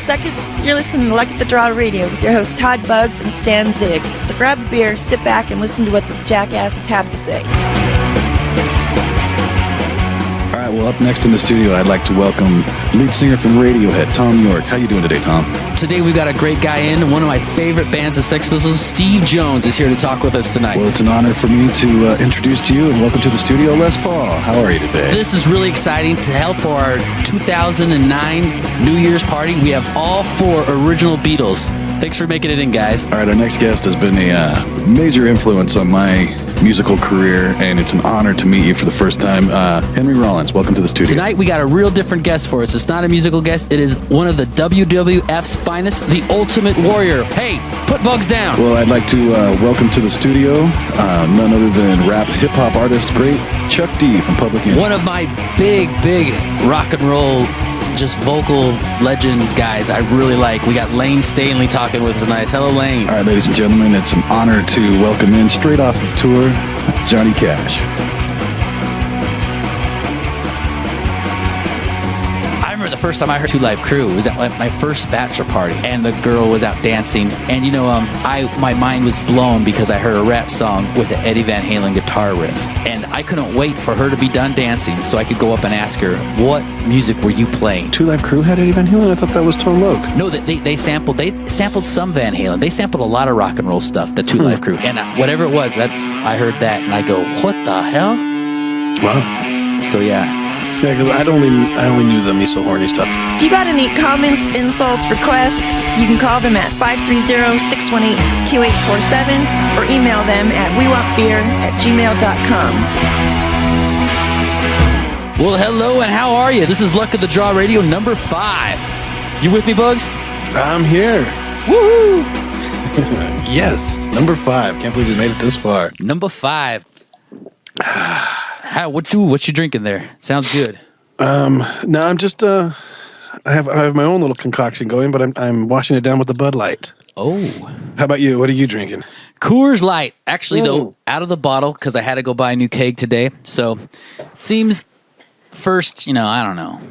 Suckers, you're listening to Luck at the Draw Radio with your hosts Todd Bugs and Stan Zig. So grab a beer, sit back, and listen to what the jackasses have to say. All right, well, up next in the studio, I'd like to welcome lead singer from Radiohead, Tom York. How you doing today, Tom? Today we've got a great guy in, one of my favorite bands of Sex Pistols, Steve Jones, is here to talk with us tonight. Well, it's an honor for me to introduce to you, and welcome to the studio, Les Paul. How are you today? This is really exciting to help for our 2009 New Year's party. We have all 4 original Beatles. Thanks for making it in, guys. All right, our next guest has been a major influence on my musical career, and it's an honor to meet you for the first time. Henry Rollins, welcome to the studio. Tonight we got a real different guest for us. It's not a musical guest. It is one of the WWF's finest, the Ultimate Warrior. Hey, put Bugs down. Well, I'd like to welcome to the studio none other than rap hip-hop artist, great Chuck D from Public Enemy. One of my big rock and roll just vocal legends guys I really like. We got Lane Stanley talking with us tonight. Hello, Lane. All right, ladies and gentlemen, it's an honor to welcome in, straight off of tour, Johnny Cash. I remember the first time I heard Two Live Crew was at my first bachelor party, and the girl was out dancing, and you know, my mind was blown because I heard a rap song with an Eddie Van Halen guitar riff, and I couldn't wait for her to be done dancing so I could go up and ask her, what music were you playing? Two Live Crew had Eddie Van Halen? I thought that was Tone Loc. No, they sampled some Van Halen. They sampled a lot of rock and roll stuff, the Two Live Crew, and whatever it was, I heard that, and I go, what the hell? Wow. So yeah. Yeah, because I only knew the Me So Horny stuff. If you got any comments, insults, requests, you can call them at 530-618-2847 or email them at wewantbeer@gmail.com. Well, hello, and how are you? This is Luck of the Draw Radio number 5. You with me, Bugs? I'm here. Woohoo! Yes, number 5. Can't believe we made it this far. Number 5. What you drinking there? Sounds good. No, I'm just I have my own little concoction going, but I'm washing it down with the Bud Light. Oh. How about you? What are you drinking? Coors Light. Actually, though, out of the bottle because I had to go buy a new keg today. So, it seems first, I don't know,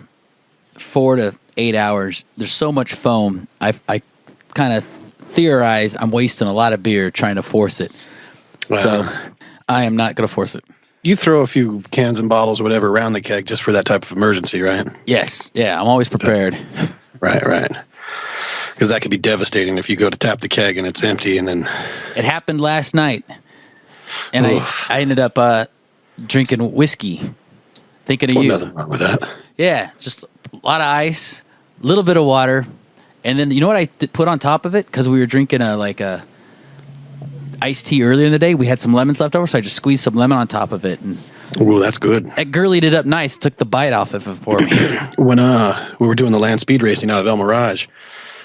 4 to 8 hours. There's so much foam. I kind of theorize I'm wasting a lot of beer trying to force it. So, I am not going to force it. You throw a few cans and bottles or whatever around the keg just for that type of emergency, right? Yes. Yeah, I'm always prepared. Right. Because that could be devastating if you go to tap the keg and it's empty and then... It happened last night. And I ended up drinking whiskey, thinking of you. Nothing wrong with that. Yeah, just a lot of ice, a little bit of water. And then, you know what I put on top of it? Because we were drinking a iced tea earlier in the day. We had some lemons left over, so I just squeezed some lemon on top of it. And Ooh, that's good. it girlied it up nice. Took the bite off of it for me. When we were doing the land speed racing out at El Mirage,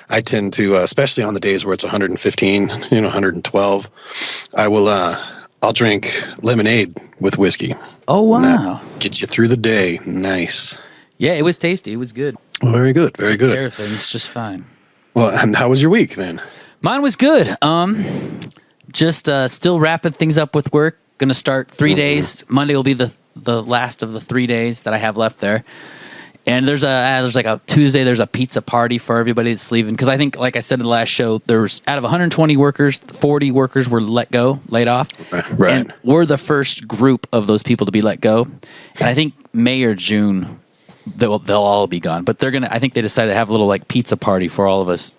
I tend to, especially on the days where it's 115, 112, I'll drink lemonade with whiskey. Oh, wow. Gets you through the day. Nice. Yeah, it was tasty. It was good. Well, very good. Very Took care good. of things just fine. Well, and how was your week then? Mine was good. Just still wrapping things up with work. Going to start 3 days. Monday will be the last of the 3 days that I have left there. And there's like a Tuesday. There's a pizza party for everybody that's leaving because I think, like I said in the last show, there's out of 120 workers, 40 workers were laid off. Right. And we're the first group of those people to be let go. And I think May or June they'll all be gone. But I think they decided to have a little like pizza party for all of us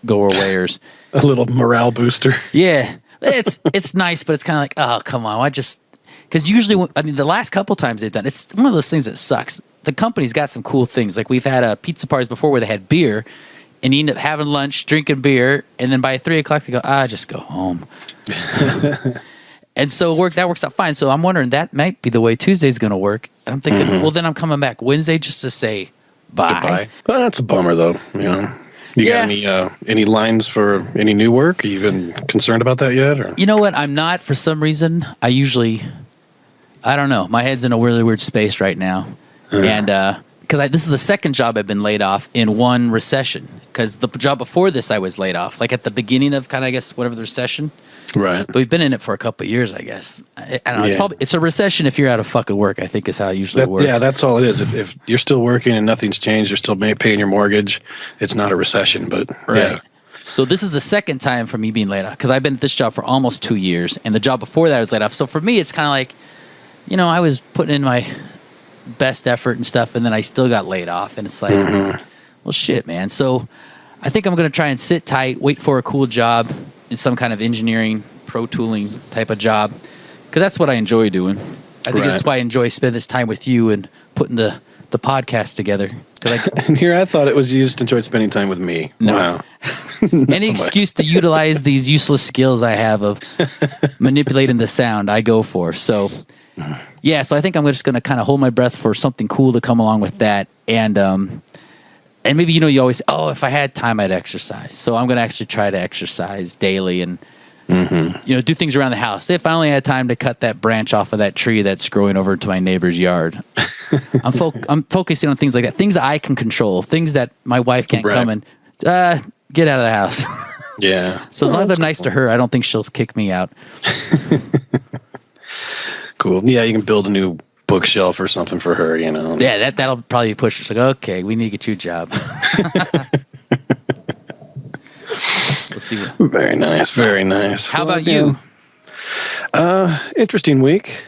go-awayers. A little morale booster. Yeah. It's nice, but it's kind of like, oh, come on. Because usually, the last couple times they've done, it's one of those things that sucks. The company's got some cool things. Like we've had pizza parties before where they had beer, and you end up having lunch, drinking beer, and then by 3 o'clock they go, just go home. And so that works out fine. So I'm wondering that might be the way Tuesday's going to work. And I'm thinking, well, then I'm coming back Wednesday just to say bye. Goodbye. Well, that's a bummer, though. You got any lines for any new work? Are you even concerned about that yet? Or? You know what? I'm not. For some reason, I don't know. My head's in a really weird space right now. And because this is the second job I've been laid off in one recession. Because the job before this, I was laid off. Like at the beginning of kind of, I guess, whatever the recession. Right. But we've been in it for a couple of years, I guess. I don't know. Yeah. It's a recession if you're out of fucking work, I think is how it usually works. Yeah, that's all it is. If you're still working and nothing's changed, you're still paying your mortgage, it's not a recession. But yeah. So this is the second time for me being laid off because I've been at this job for almost 2 years, and the job before that I was laid off. So for me, it's kind of like, I was putting in my best effort and stuff, and then I still got laid off, and it's like, well, shit, man. So I think I'm going to try and sit tight, wait for a cool job in some kind of engineering, pro tooling type of job, because that's what I enjoy doing. I think that's why I enjoy spending this time with you and putting the podcast together. And here I thought it was you just enjoyed spending time with me. No. Wow. Any excuse to utilize these useless skills I have of manipulating the sound, I go for. So, yeah, so I think I'm just going to kind of hold my breath for something cool to come along with that. And maybe, you always say, if I had time, I'd exercise. So I'm going to actually try to exercise daily and, do things around the house. If I only had time to cut that branch off of that tree that's growing over to my neighbor's yard. I'm focusing on things like that, things I can control, things that my wife can't come and get out of the house. Yeah. So as long as I'm nice to her, I don't think she'll kick me out. Cool. Yeah, you can build a new bookshelf or something for her, Yeah, that'll probably push her. It's like, okay, we need to get you a job. We'll see. Very nice. Very nice. How about you? Interesting week.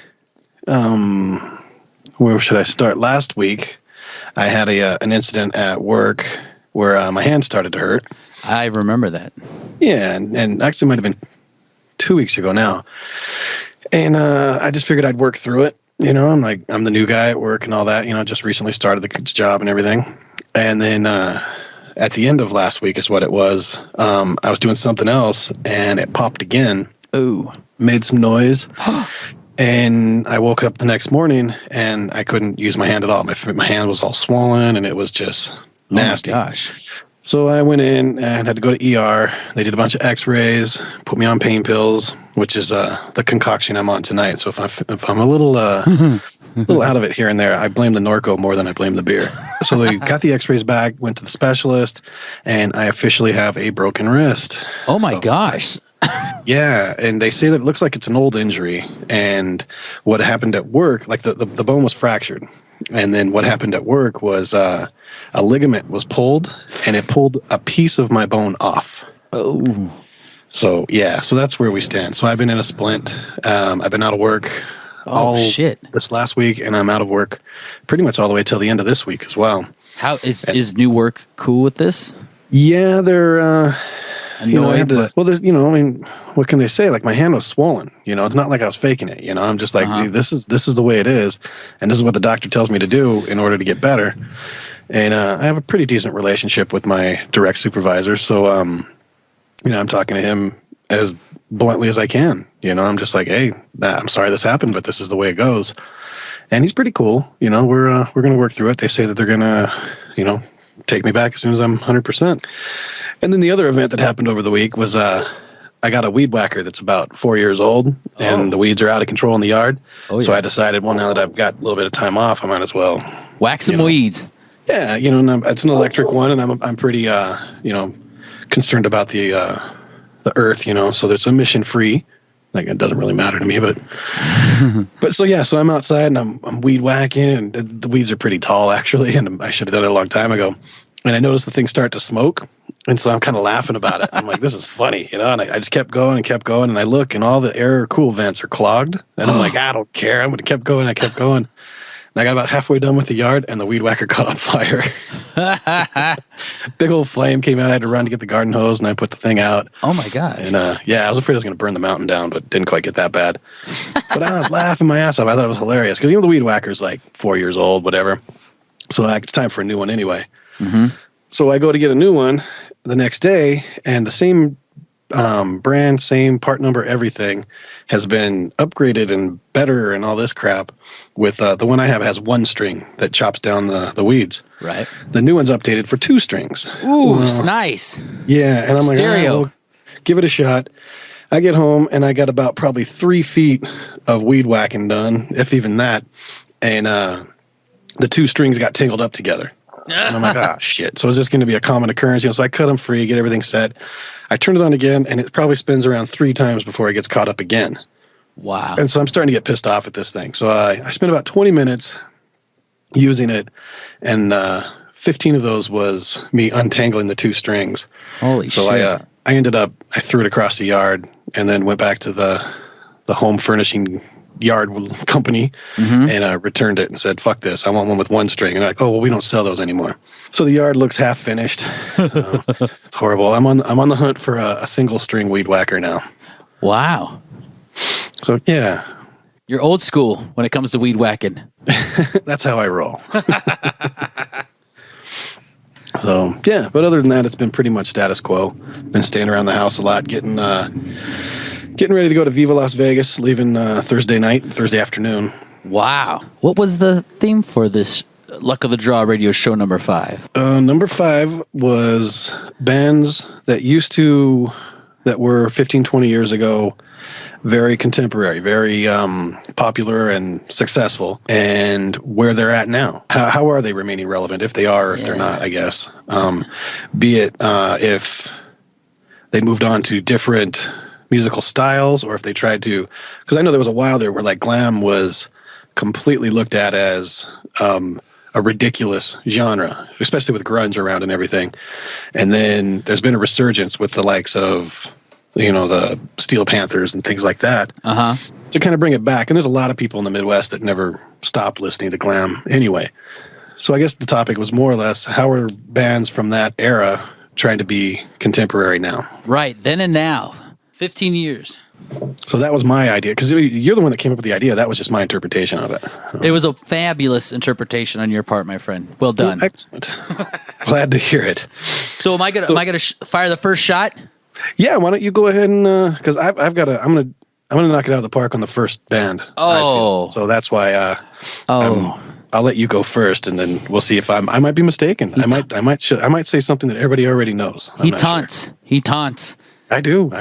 Where should I start? Last week, I had an incident at work where my hand started to hurt. I remember that. Yeah, and actually might have been 2 weeks ago now. And I just figured I'd work through it. I'm the new guy at work and all that. Just recently started the job and everything. And then at the end of last week is what it was. I was doing something else and it popped again. Ooh. Made some noise. And I woke up the next morning and I couldn't use my hand at all. My hand was all swollen and it was just nasty. Oh my gosh. So I went in and had to go to ER. They did a bunch of x-rays, put me on pain pills, which is the concoction I'm on tonight. So if I'm a little out of it here and there, I blame the Norco more than I blame the beer. So they got the x-rays back, went to the specialist, and I officially have a broken wrist. Oh my gosh. Yeah, and they say that it looks like it's an old injury. And what happened at work, like the bone was fractured. And then what happened at work was a ligament was pulled, and it pulled a piece of my bone off. Oh. So, yeah, so that's where we stand. So I've been in a splint. I've been out of work all this last week, and I'm out of work pretty much all the way till the end of this week as well. How is new work cool with this? Yeah, they're... annoyed, what can they say? Like, my hand was swollen. It's not like I was faking it. I'm just like, this is the way it is, and this is what the doctor tells me to do in order to get better. And I have a pretty decent relationship with my direct supervisor, so I'm talking to him as bluntly as I can. I'm just like, hey, I'm sorry this happened, but this is the way it goes. And he's pretty cool. We're gonna work through it. They say that they're gonna, take me back as soon as I'm 100%. And then the other event that happened over the week was I got a weed whacker that's about 4 years old, and the weeds are out of control in the yard. So I decided, well, now that I've got a little bit of time off, I might as well whack some weeds. Yeah, it's an electric one, and I'm pretty concerned about the earth, so there's emission free. Like, it doesn't really matter to me, but so I'm outside and I'm weed whacking, and the weeds are pretty tall actually, and I should have done it a long time ago. And I noticed the thing start to smoke, and so I'm kind of laughing about it. I'm like, this is funny, and I just kept going, and I look, and all the air cool vents are clogged, and I'm like, I don't care. I'm going to keep going. I kept going. And I got about halfway done with the yard, and the weed whacker caught on fire. Big old flame came out. I had to run to get the garden hose, and I put the thing out. Oh, my God. And, I was afraid I was going to burn the mountain down, but didn't quite get that bad. But I was laughing my ass off. I thought it was hilarious, because, the weed whacker's like 4 years old, whatever. So it's time for a new one anyway. Mm-hmm. So I go to get a new one the next day, and the same brand, same part number, everything has been upgraded and better and all this crap. With the one I have has one string that chops down the weeds. Right. The new one's updated for 2 strings. Ooh, it's nice. Yeah, and I'm like, stereo. well, give it a shot. I get home and I got about probably 3 feet of weed whacking done, if even that. And the 2 strings got tangled up together. And I'm like, ah, shit. So is this going to be a common occurrence? So I cut them free, get everything set. I turn it on again, and it probably spins around 3 times before it gets caught up again. Wow. And so I'm starting to get pissed off at this thing. So I spent about 20 minutes using it, and 15 of those was me untangling the 2 strings. Holy shit. So I ended up, I threw it across the yard and then went back to the home furnishing yard company and returned it and said, fuck this, I want one with 1 string. And they're like, oh, well, we don't sell those anymore. So the yard looks half finished. It's horrible. I'm on the hunt for a single string weed whacker now. Wow. So yeah. You're old school when it comes to weed whacking. That's how I roll. So yeah, but other than that, it's been pretty much status quo. Been staying around the house a lot, getting ready to go to Viva Las Vegas, leaving Thursday afternoon. Wow. What was the theme for this Luck of the Draw radio show number 5? Number 5 was bands that were 15, 20 years ago, very contemporary, very popular and successful, and where they're at now. How are they remaining relevant, if they are or if they're not, I guess. Be it if they moved on to different musical styles, or if they tried to, because I know there was a while there where like glam was completely looked at as a ridiculous genre, especially with grunge around and everything. And then there's been a resurgence with the likes of, the Steel Panthers and things like that to kind of bring it back. And there's a lot of people in the Midwest that never stopped listening to glam anyway. So I guess the topic was more or less, how are bands from that era trying to be contemporary now? Right, then and now. 15 years. So that was my idea, because you're the one that came up with the idea. That was just my interpretation of it. It was a fabulous interpretation on your part, my friend. Well done. Well, excellent. Glad to hear it. So am I gonna fire the first shot? Yeah, why don't you go ahead and because I'm gonna knock it out of the park on the first band. Oh, so that's why. I'll let you go first, and then we'll see if I might be mistaken. I might say something that everybody already knows. He taunts. Sure. He taunts. I do.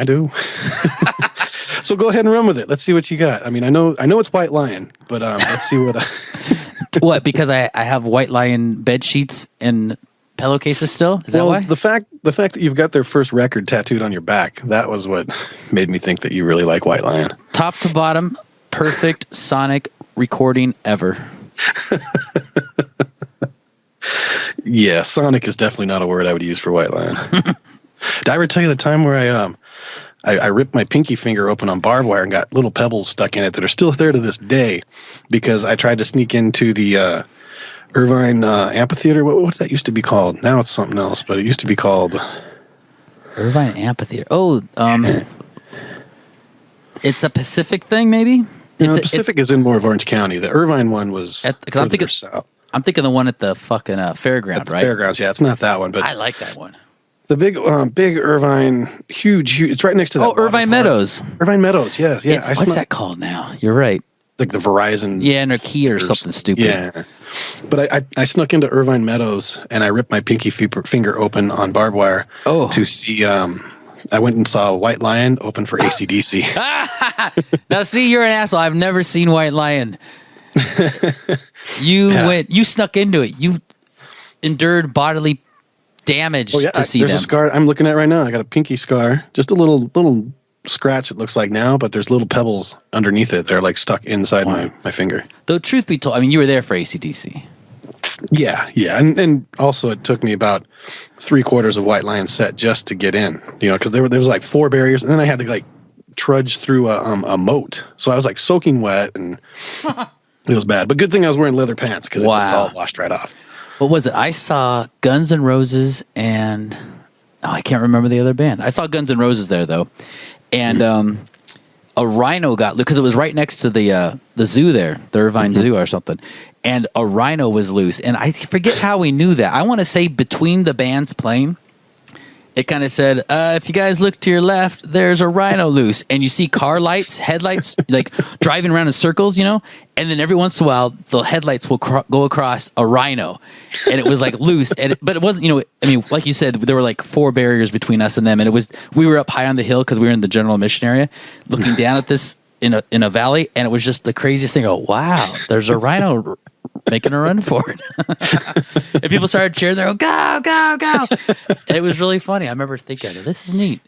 So go ahead and run with it. Let's see what you got. I mean, I know it's White Lion, but let's see what. What? Because I have White Lion bed sheets and pillowcases still. Is that why? The fact that you've got their first record tattooed on your back, that was what made me think that you really like White Lion. Top to bottom, perfect sonic recording ever. Yeah, sonic is definitely not a word I would use for White Lion. Did I ever tell you the time where I ripped my pinky finger open on barbed wire and got little pebbles stuck in it that are still there to this day because I tried to sneak into the Irvine Amphitheater? What that used to be called? Now it's something else, but it used to be called Irvine Amphitheater. Oh, it's a Pacific thing, maybe. Pacific is in more of Orange County. The Irvine one was further south. I'm thinking the one at the fucking fairground, right? Fairgrounds, yeah. It's not that one, but I like that one. The big Irvine, huge. It's right next to that. Oh, Irvine Meadows. Irvine Meadows, yeah. What's that called now? You're right. Like the Verizon. Yeah, Nokia or something stupid. Yeah. But I snuck into Irvine Meadows and I ripped my pinky finger open on barbed wire to see. I went and saw White Lion open for AC/DC. Now, see, you're an asshole. I've never seen White Lion. You snuck into it. You endured bodily damage to see there's them. A scar I'm looking at right now. I got a pinky scar, just a little scratch. It looks like now, but there's little pebbles underneath it. They're like stuck inside my finger. Though truth be told, I mean, you were there for AC/DC. Yeah, and also it took me about 3/4 of White Lion set just to get in. Because there was like 4 barriers, and then I had to like trudge through a moat. So I was like soaking wet, and it was bad. But good thing I was wearing leather pants because it just all washed right off. What was it? I saw Guns N' Roses and I can't remember the other band. I saw Guns N' Roses there though, and a rhino got loose because it was right next to the zoo there, the Irvine Zoo or something, and a rhino was loose. And I forget how we knew that. I want to say between the bands playing, it kind of said, if you guys look to your left, there's a rhino loose. And you see car lights, headlights, like driving around in circles, and then every once in a while, the headlights will go across a rhino. And it was like loose. But it wasn't, I mean, like you said, there were like 4 barriers between us and them. And we were up high on the hill because we were in the general admission area, looking down at this in a valley. And it was just the craziest thing. Oh, wow, there's a rhino making a run for it. And people started cheering. They go, go, go, go. It was really funny. I remember thinking, this is neat.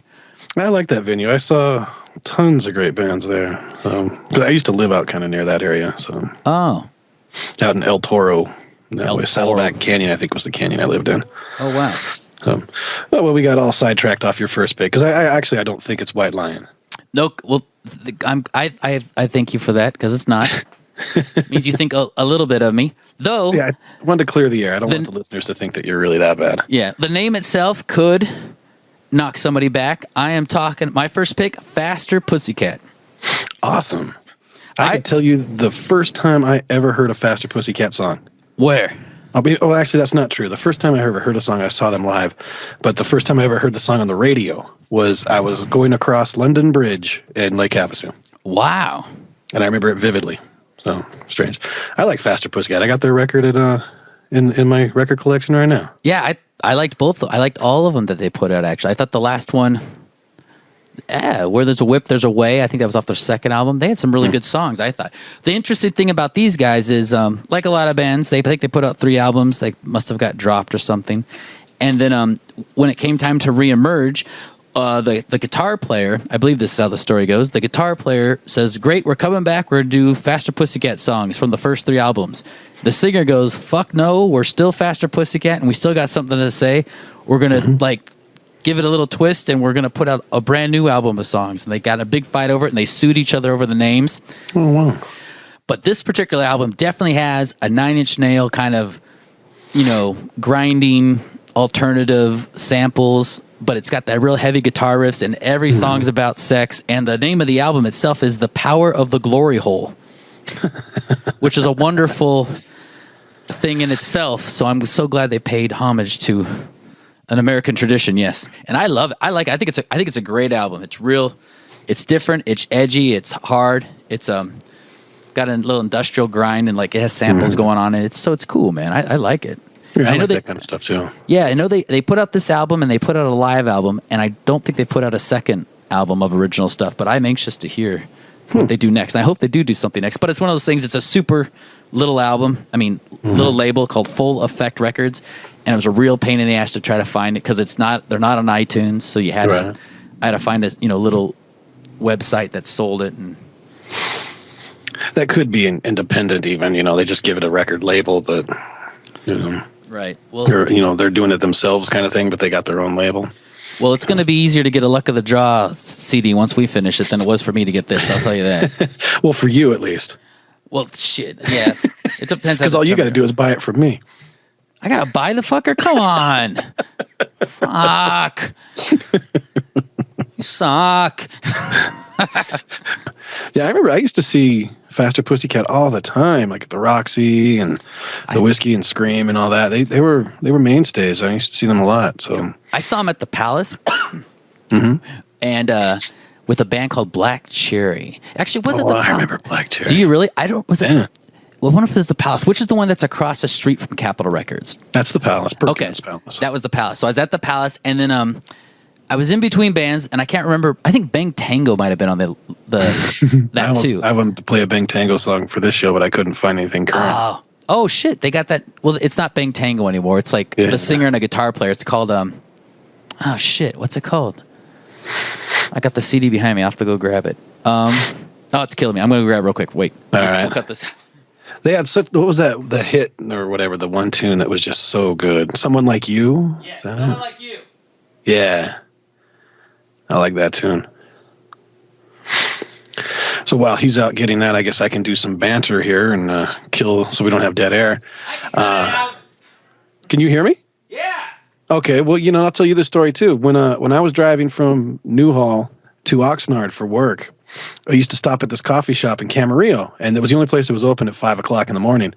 I like that venue. I saw tons of great bands there. 'Cause I used to live out kind of near that area. So Oh. out in El Toro, that El way, Toro. Saddleback Canyon, I think was the canyon I lived in. Oh, wow. Well, we got all sidetracked off your first pick because I don't think it's White Lion. No, well, I thank you for that because it's not. It means you think a little bit of me. Though, Yeah, I wanted to clear the air. I don't want the listeners to think that you're really that bad. yeah, the name itself could knock somebody back. I am talking, my first pick, Faster Pussycat. Awesome. I can tell you the first time I ever heard a Faster Pussycat song. Where? Actually, that's not true. The first time I ever heard a song, I saw them live. But the first time I ever heard the song on the radio was I was going across London Bridge in Lake Havasu. Wow. And I remember it vividly. So strange. I like Faster Pussycat. I got their record at in my record collection right now. Yeah, I liked both. I liked all of them that they put out, actually. I thought the last one, Where There's a Whip, There's a Way, I think that was off their second album. They had some really good songs, I thought. The interesting thing about these guys is, like a lot of bands, I think they put out 3 albums. They must have got dropped or something. And then when it came time to reemerge, the guitar player, I believe this is how the story goes, the guitar player says, great, we're coming back, we're going to do Faster Pussycat songs from the first 3 albums. The singer goes, fuck no, we're still Faster Pussycat, and we still got something to say. We're going to, give it a little twist, and we're going to put out a brand new album of songs. And they got a big fight over it, and they sued each other over the names. Oh, wow. But this particular album definitely has a 9 Inch Nail kind of, grinding alternative samples, but it's got that real heavy guitar riffs, and every song's about sex. And the name of the album itself is The Power of the Glory Hole, which is a wonderful thing in itself. So I'm so glad they paid homage to an American tradition, yes. And I love it. I think it's a great album. It's real, it's different, it's edgy, it's hard, it's got a little industrial grind, and it has samples going on, and it's cool, man. I like it. Yeah, I know like that kind of stuff too. Yeah, I know they put out this album, and they put out a live album, and I don't think they put out a second album of original stuff, but I'm anxious to hear what they do next. And I hope they do something next. But it's one of those things, it's a super little album, little label called Full Effect Records, and it was a real pain in the ass to try to find it because they're not on iTunes, so you had I had to find a little website that sold it. And that could be independent even, they just give it a record label, but right. Well, they're doing it themselves kind of thing, but they got their own label. Well, it's going to be easier to get a Luck of the Draw CD once we finish it than it was for me to get this. I'll tell you that. Well, for you at least. Well, shit. Yeah. It depends. Because all you got to do is buy it from me. I got to buy the fucker? Come on. Fuck. You suck. Yeah, I remember I used to see Faster Pussycat all the time, like at the Roxy and the Whiskey and Scream and all that. They were mainstays. I used to see them a lot. So I saw them at the Palace, and with a band called Black Cherry. Actually, was it the Palace? I remember Black Cherry. Do you really? I don't. Was it? Yeah. Well, I wonder if it's the Palace. Which is the one that's across the street from Capitol Records? That's the Palace. Okay, Palace. That was the Palace. So I was at the Palace, and then I was in between bands, and I can't remember. I think Bang Tango might have been on that too. I wanted to play a Bang Tango song for this show, but I couldn't find anything current. Oh shit! They got that. Well, it's not Bang Tango anymore. It's like the singer and a guitar player. It's called oh shit! What's it called? I got the CD behind me. I'll have to go grab it. Oh, it's killing me. I'm gonna grab it real quick. Wait. All right. We'll cut this. They had what was that? The hit or whatever, the one tune that was just so good. Someone Like You. Yeah, Someone Like You. Yeah, I like that tune. So while he's out getting that, I guess I can do some banter here and kill so we don't have dead air. Can you hear me? Yeah. Okay, well, I'll tell you the story too. When I was driving from Newhall to Oxnard for work, I used to stop at this coffee shop in Camarillo, and it was the only place that was open at 5:00 in the morning.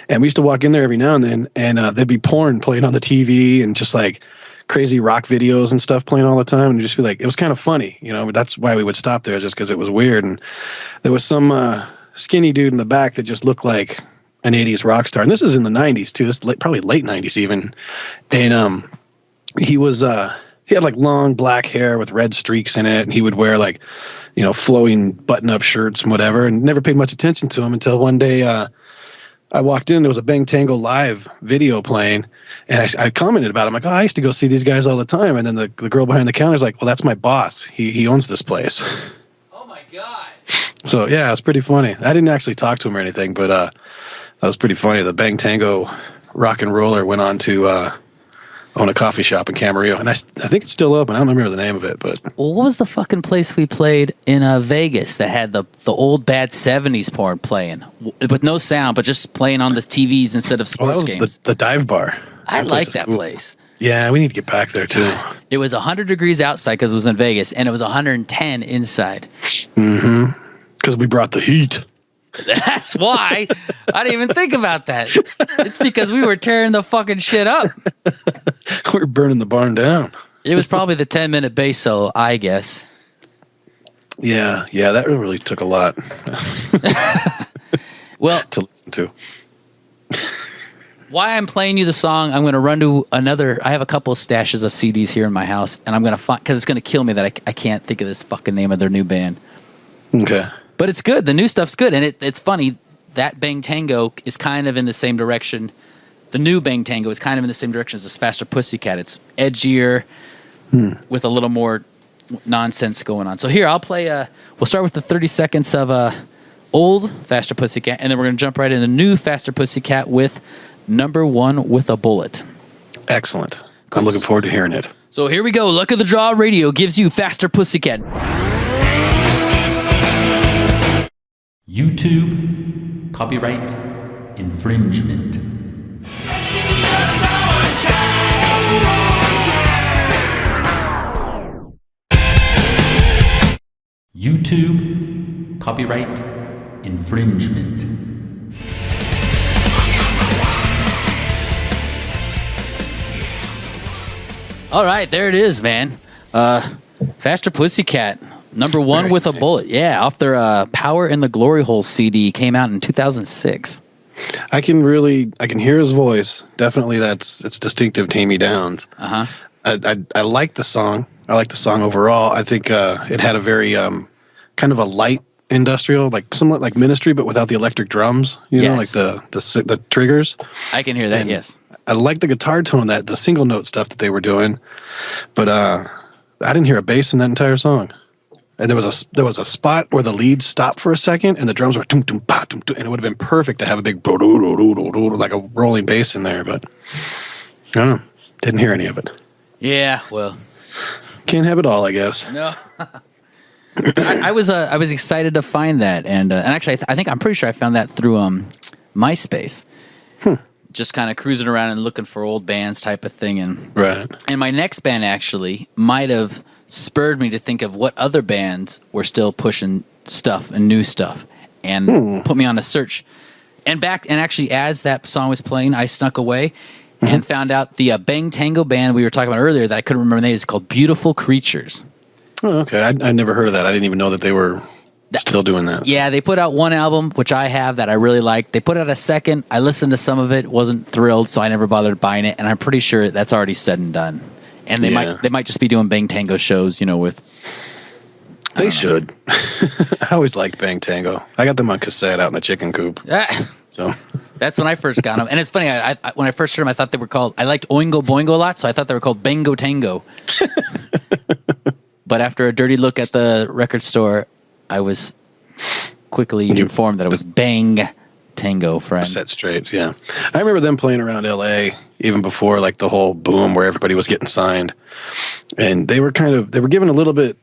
And we used to walk in there every now and then, and there'd be porn playing on the TV and just like crazy rock videos and stuff playing all the time. And you'd just be like, it was kind of funny, that's why we would stop there, just because it was weird. And there was some skinny dude in the back that just looked like an 80s rock star. And this is in the 90s too. This is probably late 90s even. And he had like long black hair with red streaks in it. And he would wear like, flowing button-up shirts and whatever, and never paid much attention to him until one day I walked in, there was a Bang Tango live video playing, and I commented about it. I'm like, oh, I used to go see these guys all the time. And then the girl behind the counter is like, well, that's my boss. He owns this place. Oh my God. So yeah, it was pretty funny. I didn't actually talk to him or anything, but that was pretty funny. The Bang Tango rock and roller went on to own a coffee shop in Camarillo, and I think it's still open. I don't remember the name of it, but Well, what was the fucking place we played in Vegas that had the old bad 70s porn playing with no sound, but just playing on the TVs instead of sports games? The dive bar. I That like place is that cool. place. Yeah, we need to get back there too. It was 100 degrees outside because it was in Vegas, and it was 110 inside. Because we brought the heat. That's why I didn't even think about that. It's because we were tearing the fucking shit up. We're burning the barn down. It was probably the 10-minute bass solo, I guess. Yeah, that really took a lot Well, to listen to. why I'm playing you the song, I'm going to run to another. I have a couple of stashes of CDs here in my house, and I'm going to find, because it's going to kill me that I can't think of this fucking name of their new band. Okay. But it's good. The new stuff's good. And it's funny. That Bang Tango is kind of in the same direction. The new Bang Tango is kind of in the same direction as this Faster Pussycat. It's edgier with a little more nonsense going on. So here, I'll play. We'll start with the 30 seconds of old Faster Pussycat, and then we're going to jump right into new Faster Pussycat with Number One with a Bullet. Excellent. I'm looking forward to hearing it. So here we go. Luck of the Draw Radio gives you Faster Pussycat. YouTube copyright infringement. YouTube copyright infringement. All right, there it is, man. Faster Pussycat, Number One Very with a nice. Bullet. Yeah, off their Power in the Glory Hole CD, came out in 2006. I can hear his voice. Definitely, it's distinctive. Tammy Downs. Uh-huh. I like the song. I like the song overall. I think it had a very kind of a light industrial, like somewhat like Ministry, but without the electric drums. You know, like Yes. the triggers. I can hear that, And yes. I like the guitar tone, that the single note stuff that they were doing, but I didn't hear a bass in that entire song. And there was a spot where the lead stopped for a second, and the drums were tum tum ba tum tum, and it would have been perfect to have a big like a rolling bass in there, but I don't know, didn't hear any of it. Yeah, well, Can't have it all, I guess. no. I was excited to find that, and actually, I'm pretty sure I found that through MySpace. Just kind of cruising around and looking for old bands type of thing, and Right. my next band actually might have spurred me to think of what other bands were still pushing stuff and new stuff, and put me on a search. And actually, as that song was playing, I snuck away and found out the Bang Tango band we were talking about earlier that I couldn't remember the name is called Beautiful Creatures. Oh, okay. I never heard of that. I didn't even know that they were still doing that. Yeah, they put out one album, which I have, that I really liked. They put out a second. I listened to some of it, wasn't thrilled, so I never bothered buying it. And I'm pretty sure that's already said and done. And they might just be doing Bang Tango shows, with. They should. I always liked Bang Tango. I got them on cassette out in the chicken coop. So That's when I first got them. And it's funny, I when I first heard them, I thought they were called, I liked Oingo Boingo a lot, so I thought they were called Bango Tango. But after a dirty look at the record store, I was quickly informed that it was Bang Tango, friend. set straight, yeah. I remember them playing around LA even before like the whole boom where everybody was getting signed. And they were given a little bit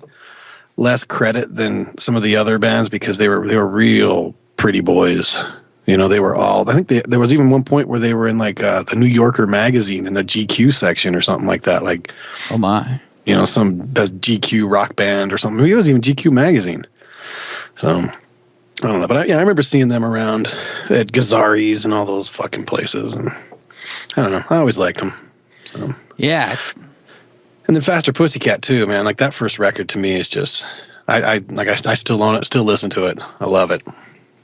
less credit than some of the other bands because they were real pretty boys. They were all, I think there was even one point where they were in like the New Yorker magazine in the GQ section or something like that. Like, Oh my. some GQ rock band or something. Maybe it was even GQ magazine. I don't know, but I remember seeing them around at Gazzari's and all those fucking places, and I don't know. I always liked them. So. Yeah. And then Faster Pussycat too, man. Like that first record to me is just, I still own it, still listen to it. I love it. I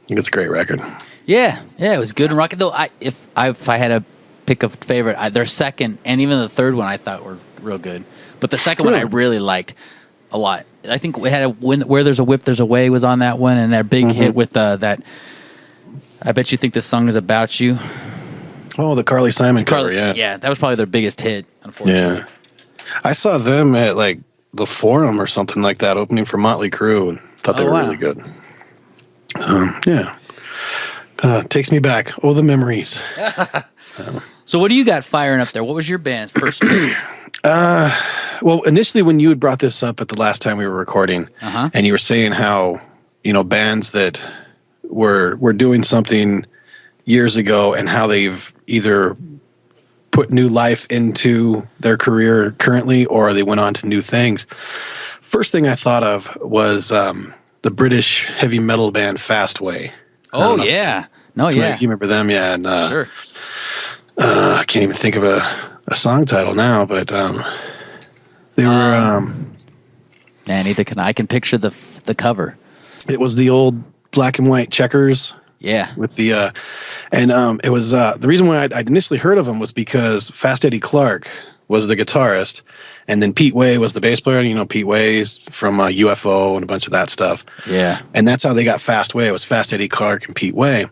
think it's a great record. Yeah, it was good and rocking. Though, if I had to pick a favorite, their second and even the third one I thought were real good. But the second one I really liked a lot. I think we had Where There's a Whip, There's a Way was on that one, and that big hit with that I bet you think this song is about you. Oh, the Carly Simon cover, yeah. Yeah, that was probably their biggest hit, unfortunately. Yeah. I saw them at like the Forum or something like that, opening for Motley Crue, and thought they were really good. Yeah. Takes me back. Oh, the memories. So what do you got firing up there? What was your band's first pick? Well, initially when you had brought this up at the last time we were recording, and you were saying how, bands that were doing something years ago and how they've either put new life into their career currently or they went on to new things. First thing I thought of was the British heavy metal band Fastway. Oh, yeah. No, yeah. You remember them? Yeah. And, sure. I can't even think of a song title now, but they were... Man, neither can I. I can picture the cover. It was the old black and white checkers. Yeah. With the it was the reason why I'd initially heard of them was because Fast Eddie Clarke was the guitarist, and then Pete Way was the bass player. And, Pete Way's from UFO and a bunch of that stuff. Yeah. And that's how they got Fast Way. It was Fast Eddie Clarke and Pete Way.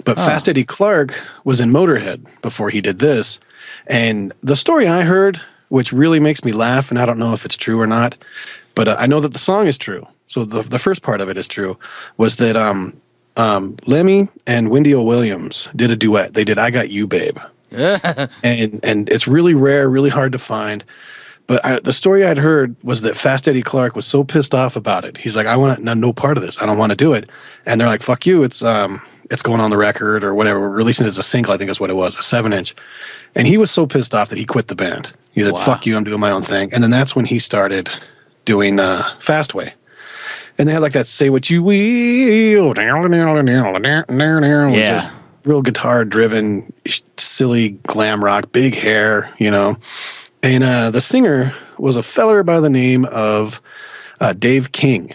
But Fast Eddie Clarke was in Motorhead before he did this. And the story I heard, which really makes me laugh, and I don't know if it's true or not, but I know that the song is true. So the first part of it is true, was that Lemmy and Wendy O. Williams did a duet. They did I Got You, Babe. and it's really rare, really hard to find. But the story I'd heard was that Fast Eddie Clarke was so pissed off about it. He's like, I want no part of this. I don't want to do it. And they're like, fuck you. It's going on the record or whatever. We're releasing it as a single, I think is what it was, a 7-inch. And he was so pissed off that he quit the band. He said, fuck you, I'm doing my own thing. And then that's when he started doing Fastway. And they had like that "Say What You Will," just real guitar-driven, silly glam rock, big hair, And the singer was a feller by the name of Dave King,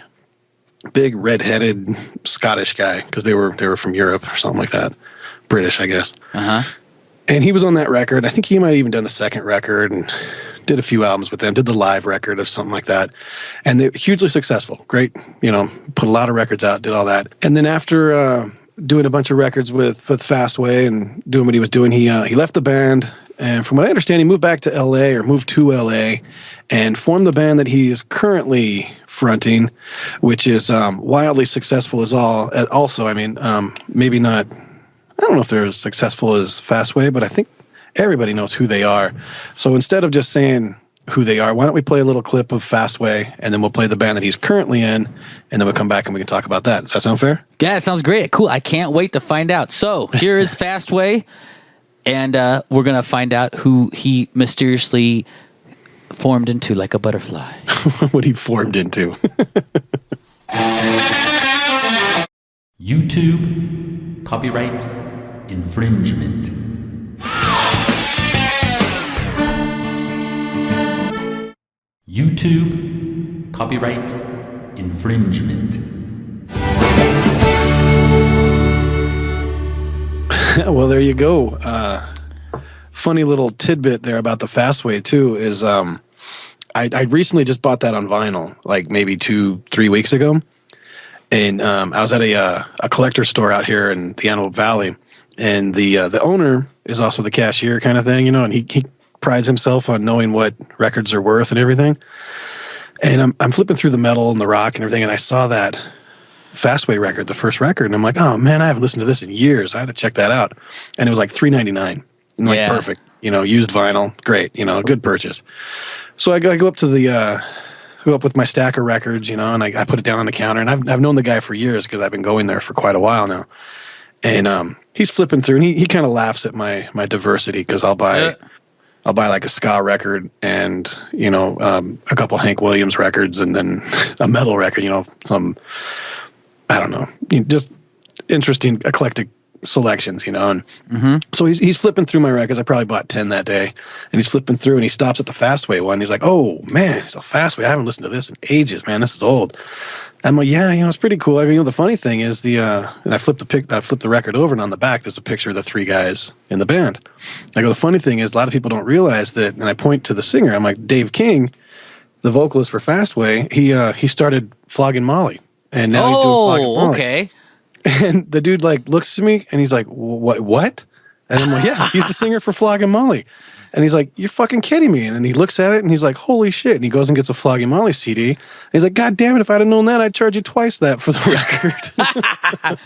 big red-headed Scottish guy, because they were from Europe or something like that, British, I guess. And he was on that record. I think he might have even done the second record and did a few albums with them, did the live record or something like that. And they're hugely successful. Great, put a lot of records out, did all that. And then after doing a bunch of records with Fastway and doing what he was doing, he left the band. And from what I understand, he moved back to L.A. or moved to L.A. and formed the band that he is currently fronting, which is wildly successful as also. I mean, maybe not, I don't know if they're as successful as Fastway, but I think everybody knows who they are. So instead of just saying who they are, why don't we play a little clip of Fastway, and then we'll play the band that he's currently in, and then we'll come back and we can talk about that. Does that sound fair? Yeah, it sounds great. Cool. I can't wait to find out. So here is Fastway, and we're going to find out who he mysteriously formed into like a butterfly. What he formed into. YouTube copyright infringement. YouTube copyright infringement. Well, there you go. Funny little tidbit there about the Fastway too is I recently just bought that on vinyl, like maybe 2-3 weeks ago, and I was at a collector store out here in the Antelope Valley, and the owner is also the cashier kind of thing, and he prides himself on knowing what records are worth and everything. And I'm flipping through the metal and the rock and everything, and I saw that Fastway record, the first record, and I'm like, oh man, I haven't listened to this in years. I had to check that out. And it was like $3.99. And like perfect, used vinyl, great, a good purchase. So I go up to go up with my stack of records, and I put it down on the counter, and I've known the guy for years because I've been going there for quite a while now. And he's flipping through, and he kind of laughs at my diversity, because I'll buy like a ska record and, a couple Hank Williams records, and then a metal record, some, I don't know, just interesting, eclectic selections, and so he's flipping through my records. I probably bought 10 that day, and he's flipping through, and he stops at the Fastway one. He's like, oh man, it's a Fastway. I haven't listened to this in ages, man. This is old. I'm like, yeah, it's pretty cool. The funny thing is and I flipped the record over, and on the back there's a picture of the three guys in the band. I go, the funny thing is a lot of people don't realize that, and I point to the singer. I'm like, Dave King, the vocalist for Fastway, he started flogging Molly, and now he's doing flogging Molly. Okay. And the dude like looks at me and he's like, what? And I'm like, yeah, he's the singer for Flogging Molly. And he's like, you're fucking kidding me. And then he looks at it and he's like, holy shit. And he goes and gets a Flogging Molly CD. And he's like, God damn it, if I'd have known that, I'd charge you twice that for the record.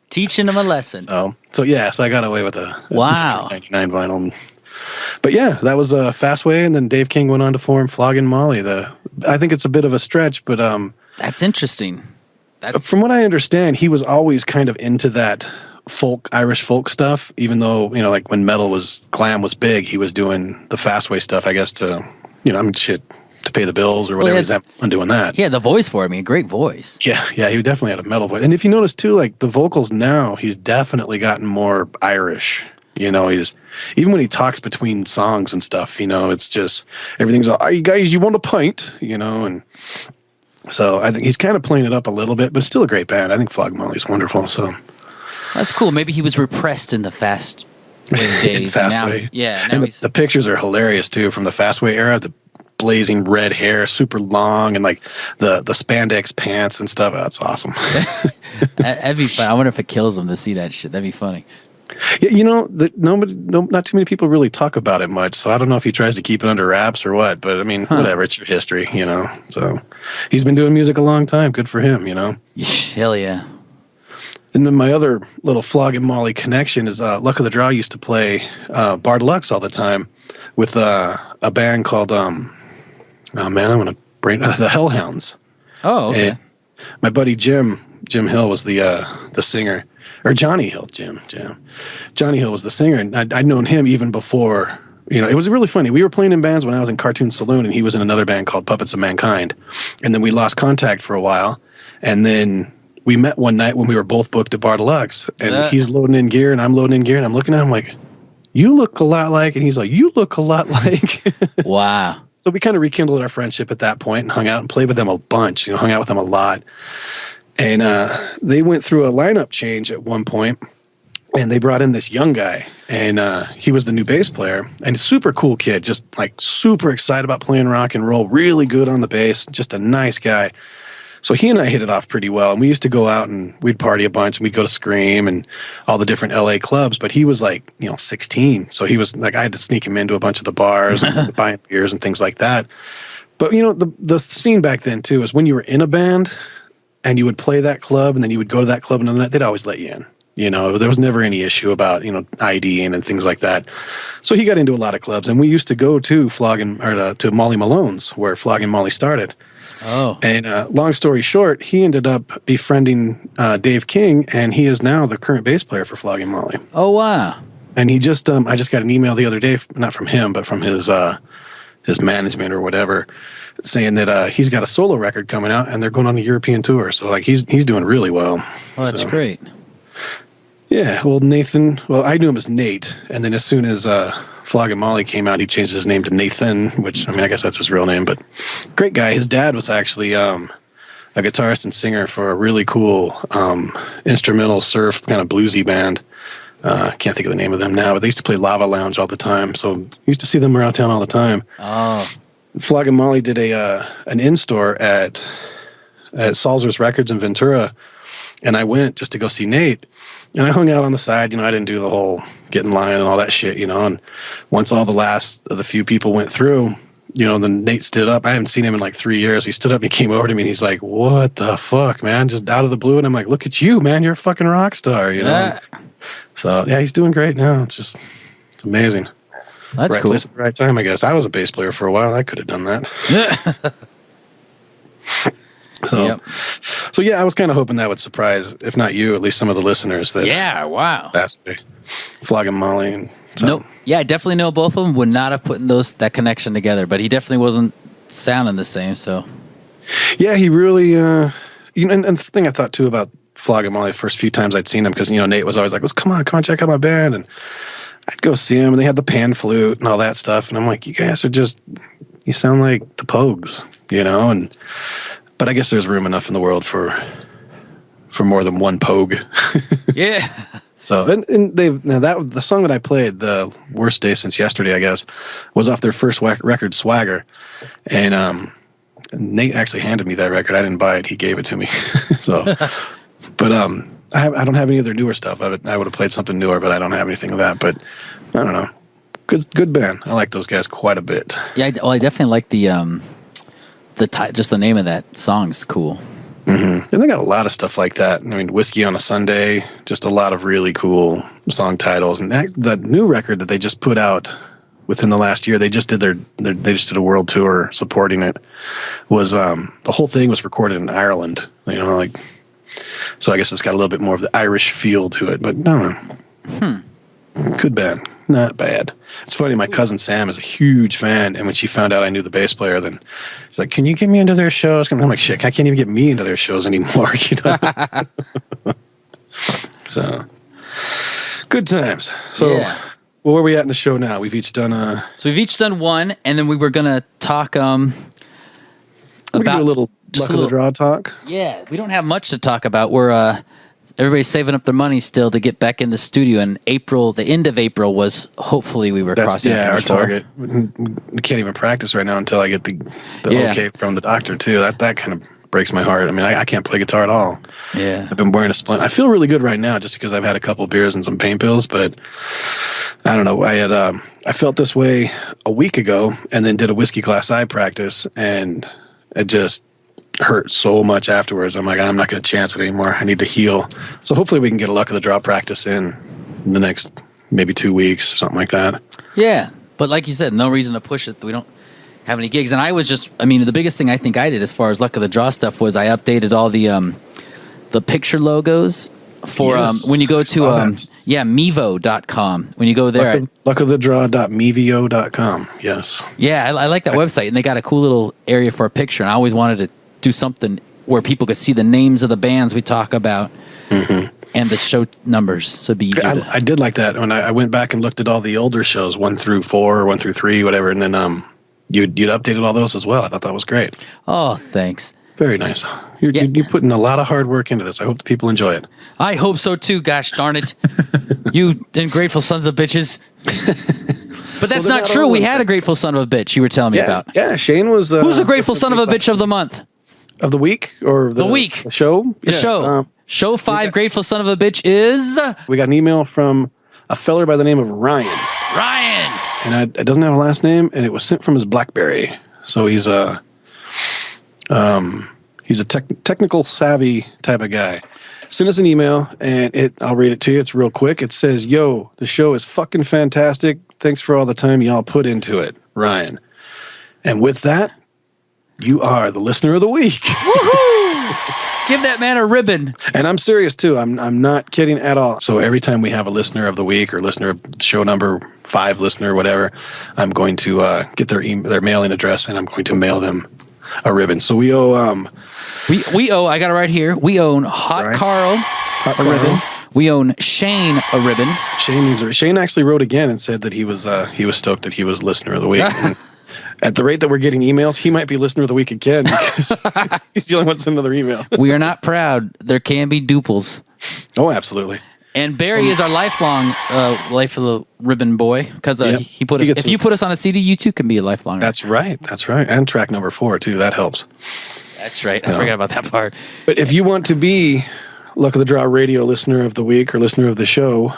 Teaching him a lesson. So I got away with a Wow. $3.99 vinyl. But yeah, that was Fastway, and then Dave King went on to form Flogging Molly. I think it's a bit of a stretch, but that's interesting. From what I understand, he was always kind of into that Irish folk stuff, even though, like when glam was big, he was doing the Fastway stuff, I guess, to pay the bills or whatever. He's on doing that. Yeah, the voice for it. I mean, great voice. Yeah, he definitely had a metal voice. And if you notice too, like the vocals now, he's definitely gotten more Irish. He's even when he talks between songs and stuff, it's just everything's all, you guys, you want a pint, and so I think he's kind of playing it up a little bit, but it's still a great band. I think Flogging Molly's wonderful. So that's cool. Maybe he was repressed in the Fastway days. Fastway. And the pictures are hilarious too from the Fastway era. The blazing red hair, super long, and like the spandex pants and stuff. That's awesome. That'd be fun. I wonder if it kills him to see that shit. That'd be funny. Yeah, not too many people really talk about it much. So I don't know if he tries to keep it under wraps or what. But I mean, whatever. It's your history, So he's been doing music a long time. Good for him, Hell yeah. And then my other little Flogging Molly connection is Luck of the Draw used to play Bar Deluxe all the time with a band called I'm gonna brain the Hellhounds. Oh, okay. And my buddy Jim Hill was the singer, or Johnny Hill. Johnny Hill was the singer, and I'd known him even before. It was really funny. We were playing in bands when I was in Cartoon Saloon, and he was in another band called Puppets of Mankind, and then we lost contact for a while, and then we met one night when we were both booked at Bar Deluxe, and he's loading in gear, and I'm loading in gear, and I'm looking at him like, you look a lot like, and he's like, you look a lot like. Wow. So we kind of rekindled our friendship at that point and hung out and played with them a bunch, hung out with them a lot. And they went through a lineup change at one point, and they brought in this young guy, and he was the new bass player, and a super cool kid, just like super excited about playing rock and roll, really good on the bass, just a nice guy. So he and I hit it off pretty well, and we used to go out and we'd party a bunch, and we'd go to Scream and all the different LA clubs, but he was like, 16. So he was like, I had to sneak him into a bunch of the bars and buying beers and things like that. But, the scene back then too is when you were in a band and you would play that club and then you would go to that club another night, they'd always let you in. There was never any issue about, IDing and things like that. So he got into a lot of clubs, and we used to go to to Molly Malone's, where Flogging Molly started. Oh. And long story short, he ended up befriending Dave King, and he is now the current bass player for Flogging Molly. Oh, wow. And he just, I just got an email the other day, not from him, but from his management or whatever, saying that he's got a solo record coming out, and they're going on a European tour. So like he's doing really well. Oh, that's great. Yeah, well, Nathan, I knew him as Nate, and then as soon as Flogging Molly came out, he changed his name to Nathan, which, I guess that's his real name, but great guy. His dad was actually a guitarist and singer for a really cool instrumental surf kind of bluesy band. Can't think of the name of them now, but they used to play Lava Lounge all the time, so used to see them around town all the time. Oh. Flogging Molly did an in-store at Salzer's Records in Ventura, and I went just to go see Nate. And I hung out on the side, I didn't do the whole get in line and all that shit, and once all the last of the few people went through, then Nate stood up. I haven't seen him in like 3 years. He stood up and he came over to me and he's like, what the fuck, man? Just out of the blue. And I'm like, look at you, man. You're a fucking rock star, So, yeah, he's doing great now. It's amazing. That's right cool. place at the right time, I guess. I was a bass player for a while. I could have done that. So yeah, I was kind of hoping that would surprise, if not you, at least some of the listeners. That wow. Fastway, Flogging Molly, and nope. Yeah, I definitely know both of them. Would not have put that connection together, but he definitely wasn't sounding the same. So yeah, he really, and the thing I thought too about Flogging Molly, the first few times I'd seen him, because Nate was always like, "Let's come on, check out my band," and I'd go see him, and they had the pan flute and all that stuff, and I'm like, you guys are you sound like the Pogues, But I guess there's room enough in the world for more than one Pogue. Yeah. So and the song that I played, The Worst Day Since Yesterday, I guess, was off their first record, Swagger, and Nate actually handed me that record. I didn't buy it; he gave it to me. So, but I don't have any of their newer stuff. I would have played something newer, but I don't have anything of that. But I don't know. Good band. I like those guys quite a bit. Yeah, I definitely like the just the name of that song's cool. Mm-hmm. And they got a lot of stuff like that. I mean, Whiskey on a Sunday, just a lot of really cool song titles. And that new record that they just put out within the last year, they just did they just did a world tour supporting it. Was the whole thing was recorded in Ireland? So I guess it's got a little bit more of the Irish feel to it. But no, good band. Not bad. It's funny, my cousin Sam is a huge fan, and when she found out I knew the bass player, then she's like, "Can you get me into their shows?" I'm like, "Shit, I can't even get me into their shows anymore." So, good times. So, Yeah. Well, where are we at in the show now? We've each done So we've each done one, and then we were gonna talk we can do a little just luck of the draw talk. Yeah, we don't have much to talk about. We're everybody's saving up their money still to get back in the studio. And April, the end of April was hopefully we were crossing the our finish line. target. We can't even practice right now until I get the okay from the doctor too. That kind of breaks my heart. I mean, I can't play guitar at all. Yeah, I've been wearing a splint. I feel really good right now just because I've had a couple of beers and some pain pills, but I don't know. I felt this way a week ago and then did a whiskey glass eye practice, and it just hurt so much afterwards. I'm like, I'm not going to chance it anymore. I need to heal. So hopefully we can get a luck of the draw practice in the next maybe 2 weeks or something like that. yeah. But like you said, no reason to push it. We don't have any gigs. And the biggest thing I think I did as far as luck of the draw stuff was I updated all the picture logos for when you go to mevo.com. When you go there, luckofthedraw.mevo.com. Yes. Yeah, I like that website, and they got a cool little area for a picture. And I always wanted to do something where people could see the names of the bands we talk about and the show numbers. So it'd be easier. I did like that when I went back and looked at all the older shows, 1 through 4 or 1 through 3, whatever, and then you'd updated all those as well. I thought that was great. Oh, thanks. Very nice. You're putting a lot of hard work into this. I hope the people enjoy it. I hope so too. Gosh darn it, you ungrateful sons of bitches. But that's not true. We had a grateful son of a bitch you were telling me about. Yeah, Shane was. Who's a grateful son of a bitch of the month? Of the week or the week? The show? The show. Show 5, grateful son of a bitch is We got an email from a feller by the name of Ryan. Ryan. And it doesn't have a last name, and it was sent from his BlackBerry. So he's a technical savvy type of guy. Send us an email, and I'll read it to you. It's real quick. It says, "Yo, the show is fucking fantastic. Thanks for all the time y'all put into it, Ryan." And with that, you are the listener of the week. Woohoo! Give that man a ribbon. And I'm serious too. I'm not kidding at all. So every time we have a listener of the week or listener of show number 5 listener, whatever, I'm going to get their mailing address, and I'm going to mail them a ribbon. So we owe we owe. I got it right here. We own Hot Carl a ribbon. We own Shane a ribbon. Shane actually wrote again and said that he was stoked that he was listener of the week. And at the rate that we're getting emails, he might be listener of the week again because he's the only one sending another email. We are not proud. There can be duples. Oh, absolutely. And Barry is our lifelong life of the ribbon boy because he put us. If you put us on a CD, you too can be a lifelong. That's right. And track number 4 too. That helps. That's right. I forgot about that part. But if you want to be Luck of the Draw Radio listener of the week or listener of the show,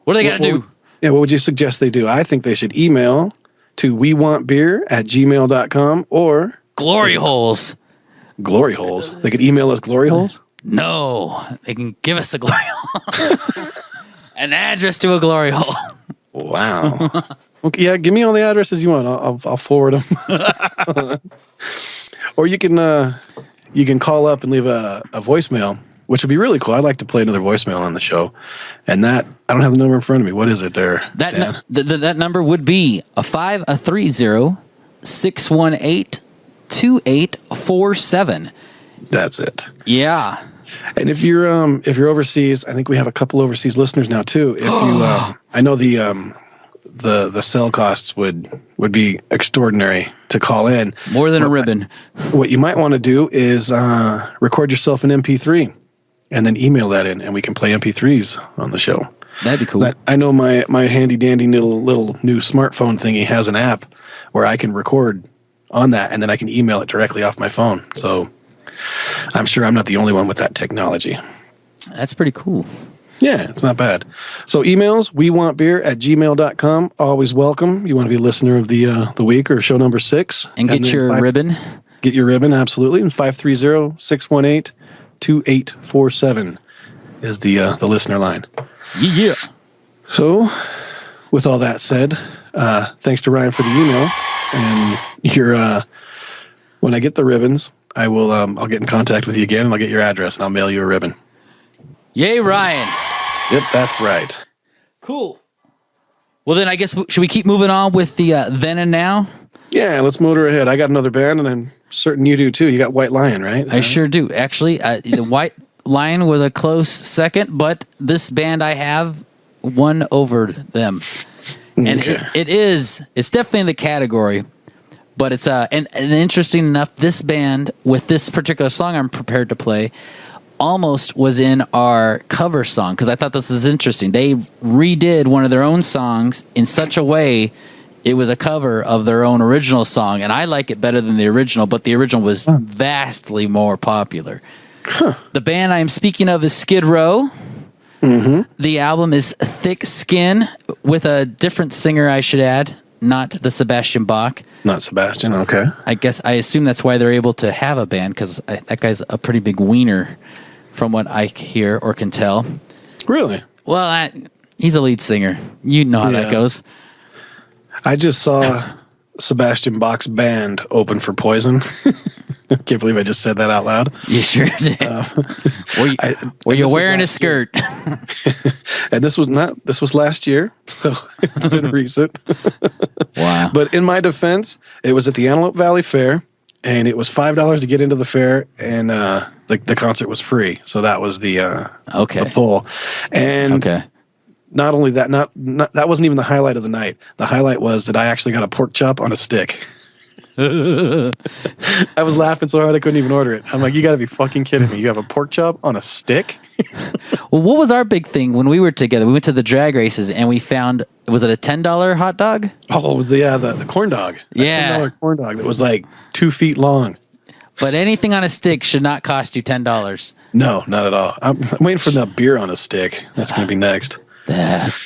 what do they got to do? What would you suggest they do? I think they should email to wewantbeer@gmail.com or Glory holes. Glory holes. They could email us glory holes? No, they can give us a glory hole. An address to a glory hole. Wow. Okay, yeah, give me all the addresses you want. I'll forward them. Or you can call up and leave a voicemail, which would be really cool. I'd like to play another voicemail on the show. And that, I don't have the number in front of me. What is it there, Dan? That number would be a 530-618-2847. That's it. Yeah. And if you're overseas, I think we have a couple overseas listeners now too. If you, I know the cell costs would be extraordinary to call in. More than a ribbon. What you might want to do is record yourself an MP3 and then email that in, and we can play MP3s on the show. That'd be cool. I know my handy dandy little new smartphone thingy has an app where I can record on that, and then I can email it directly off my phone. So I'm sure I'm not the only one with that technology. That's pretty cool. Yeah, it's not bad. So emails, wewantbeer@gmail.com. Always welcome. You want to be a listener of the week or show number 6. And get your ribbon. Get your ribbon, absolutely. And 530-618-2847 is the listener line. Yeah. So, with all that said, thanks to Ryan for the email. And when I get the ribbons, I'll get in contact with you again, and I'll get your address, and I'll mail you a ribbon. Yay, Ryan. Yep, that's right. Cool. Well, then I guess, should we keep moving on with the then and now? Yeah, let's motor ahead. I got another band, and I'm certain you do too. You got White Lion, right? I sure do. Actually, the White Lion was a close second, but this band I have won over them. And Okay. it's definitely in the category, but it's and interesting enough, this band with this particular song I'm prepared to play almost was in our cover song, because I thought this was interesting. They redid one of their own songs in such a way it was a cover of their own original song, and I like it better than the original, but the original was vastly more popular. The band I'm speaking of is Skid Row. Mm-hmm. The album is Thick Skin, with a different singer, I should add, not the Sebastian Bach. Not Sebastian, okay. I assume that's why they're able to have a band, because that guy's a pretty big wiener, from what I hear or can tell. Really? Well, he's a lead singer. You know how that goes. I just saw Sebastian Bach's band open for Poison. I can't believe I just said that out loud. You sure did. Were you wearing a skirt? And this was last year, so it's been recent. Wow. But in my defense, it was at the Antelope Valley Fair, and it was $5 to get into the fair, and the concert was free. So that was the pull. And not only that, not that wasn't even the highlight of the night. The highlight was that I actually got a pork chop on a stick. I was laughing so hard I couldn't even order it. I'm like, you got to be fucking kidding me. You have a pork chop on a stick? Well, what was our big thing when we were together? We went to the drag races and we found, was it a $10 hot dog? Oh, the corn dog. $10 corn dog that was like 2 feet long. But anything on a stick should not cost you $10. No, not at all. I'm waiting for the beer on a stick. That's going to be next.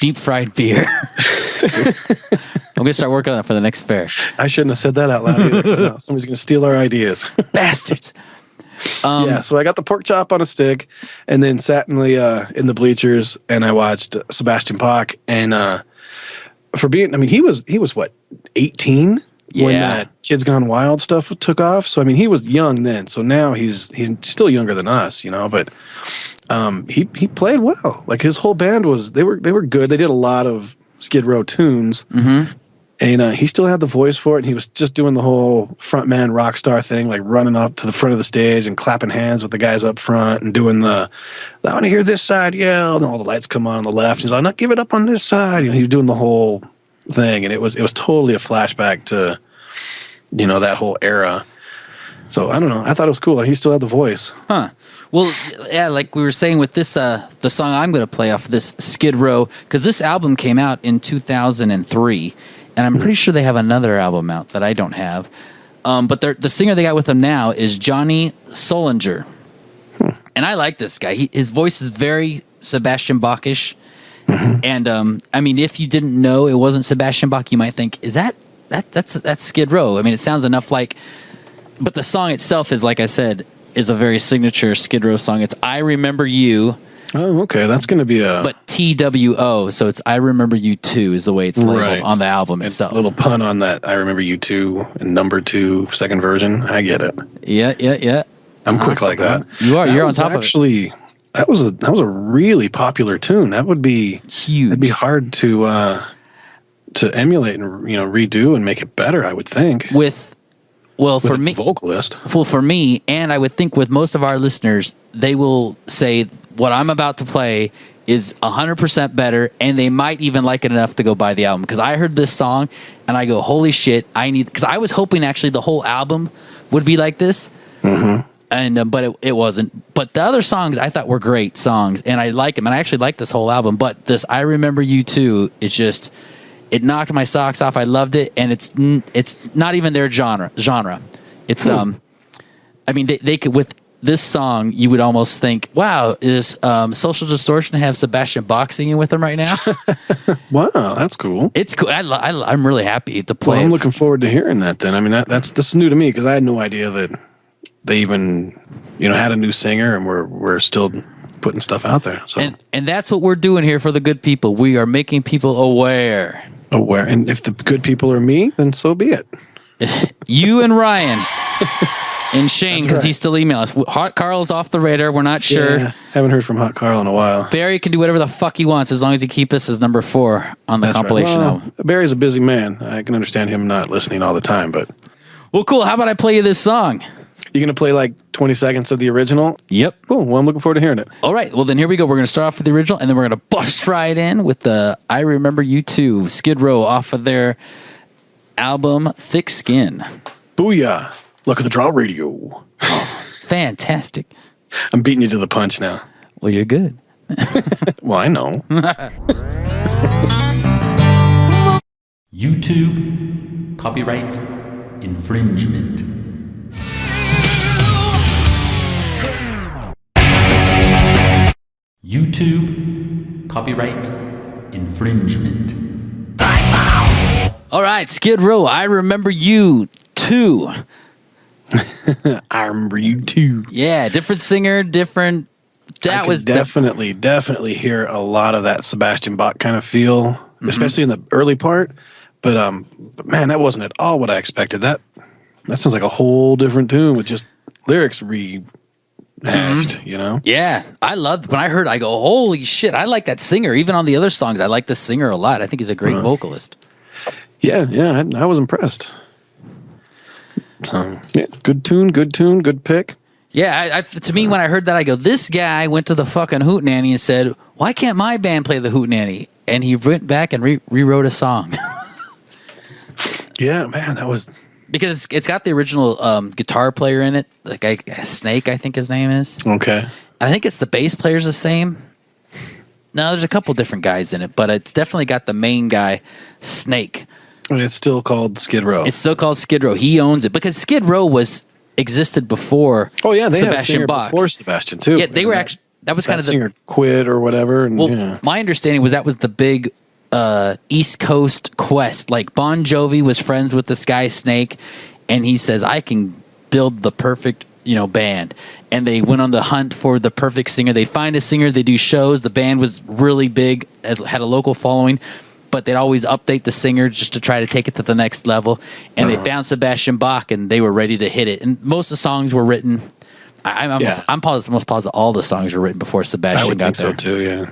Deep fried beer. I'm going to start working on that for the next fair. I shouldn't have said that out loud either. No, somebody's going to steal our ideas. Bastards. So I got the pork chop on a stick, and then sat in the bleachers, and I watched Sebastian Bach. And he was what, 18 when that Kids Gone Wild stuff took off. So I mean, he was young then. So now he's still younger than us, but he played well. Like his whole band they were good. They did a lot of Skid Row tunes. Mm-hmm. And he still had the voice for it. And he was just doing the whole frontman rock star thing, like running up to the front of the stage and clapping hands with the guys up front and doing I want to hear this side yell. And all the lights come on the left. He's like, not give it up on this side. He was doing the whole thing. And it was totally a flashback to, that whole era. So I don't know. I thought it was cool. He still had the voice. Huh. Well, yeah, like we were saying with this, the song I'm going to play off this Skid Row, because this album came out in 2003. And I'm pretty sure they have another album out that I don't have. But the singer they got with them now is Johnny Solinger. And I like this guy. His voice is very Sebastian Bach-ish. And if you didn't know it wasn't Sebastian Bach, you might think, is that's Skid Row? I mean, it sounds enough like, but the song itself is, like I said, is a very signature Skid Row song. It's I Remember You. Oh, okay. That's going to be But TWO, so it's I Remember You Too is the way it's labeled on the album itself. A little pun on that. I Remember You Too and number 2, second version. I get it. Yeah. I'm quick like that. You are. You're on top actually, of it. That was a really popular tune. That would be huge. It'd be hard to emulate and redo and make it better, I would think. For me, vocalist. Well, for me, and I would think with most of our listeners, they will say what I'm about to play is 100% better, and they might even like it enough to go buy the album. Because I heard this song, and I go, holy shit, because I was hoping actually the whole album would be like this, and but it wasn't. But the other songs I thought were great songs, and I like them, and I actually like this whole album. But this I Remember You Too is just, it knocked my socks off. I loved it, and it's not even their genre. It's they could this song, you would almost think, wow, is Social Distortion have Sebastian Bach singing with them right now? Wow, that's cool. It's cool. I'm really happy to play Well, I'm it. looking forward to hearing that then. I mean, this is new to me because I had no idea that they even, had a new singer and we're still putting stuff out there. So And that's what we're doing here for the good people. We are making people aware. And if the good people are me, then so be it. You and Ryan and Shane, because right. he's still emailing us. Hot Carl's off the radar. We're not sure. Yeah, haven't heard from Hot Carl in a while. Barry can do whatever the fuck he wants as long as he keeps us as number 4 on the That's compilation right. album. Well, Barry's a busy man. I can understand him not listening all the time, but Well, cool. How about I play you this song? you going to play like 20 seconds of the original? Yep. Cool. Well, I'm looking forward to hearing it. All right. Well, then here we go. We're going to start off with the original, and then we're going to bust right in with the I Remember You Too, Skid Row off of their album Thick Skin. Booyah. Look at the Draw Radio. Fantastic. I'm beating you to the punch now. Well, you're good. Well, I know. YouTube copyright infringement. YouTube copyright infringement. All right. Skid Row, I Remember You Too. I remember you too. Yeah. Different singer, different. That I was could definitely hear a lot of that Sebastian Bach kind of feel, especially in the early part. But man, that wasn't at all what I expected. That sounds like a whole different tune with just lyrics rehashed, Yeah, I loved when I heard. I go, holy shit! I like that singer. Even on the other songs, I like the singer a lot. I think he's a great vocalist. Yeah, I was impressed. So yeah, good tune, good pick. Yeah, to me, when I heard that, I go, this guy went to the fucking Hootenanny and said, why can't my band play the Hootenanny? And he went back and rewrote a song. Yeah, man, that was Because it's got the original guitar player in it, the guy Snake, I think his name is. okay. And I think it's the bass player's the same. No, there's a couple different guys in it, but it's definitely got the main guy, Snake. And it's still called Skid Row. It's still called Skid Row. He owns it because Skid Row existed before. Oh yeah, they had a Sebastian singer Bach. before Sebastian too. Yeah, they were actually. That was kind of the singer quit or whatever. And, Well, my understanding was that was the big East Coast quest. Like Bon Jovi was friends with this guy Snake, and he says, "I can build the perfect band." And they went on the hunt for the perfect singer. They'd find a singer. They do shows. The band was really big, had a local following, but they'd always update the singer just to try to take it to the next level. And they found Sebastian Bach, and they were ready to hit it. And most of the songs were written. I'm positive, most positive all the songs were written before Sebastian I would got think there. so too. Yeah,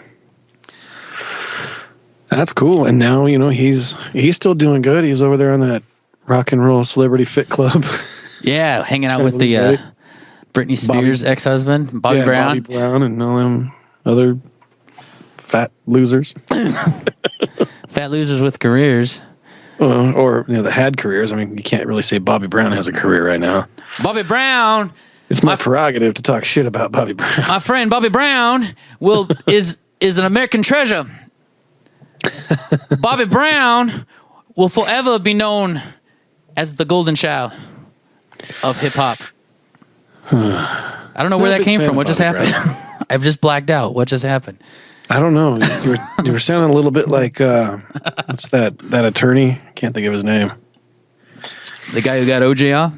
that's cool. And now he's still doing good. He's over there on that Rock and Roll Celebrity Fit Club. Yeah, hanging out Kinda with the great. Britney Spears ex-husband, Bobby Brown. Bobby Brown, and all them other fat losers, Fat losers with careers. or that had careers. I mean, you can't really say Bobby Brown has a career right now. Bobby Brown, It's my prerogative to talk shit about Bobby Brown. my friend Bobby Brown, is an American treasure. Bobby Brown will forever be known as the golden child of hip hop. I don't know where Not a that big came fan from. of What just Bobby happened? I've just blacked out. What just happened? I don't know. You were sounding a little bit like what's that attorney? Can't think of his name. The guy who got OJ off?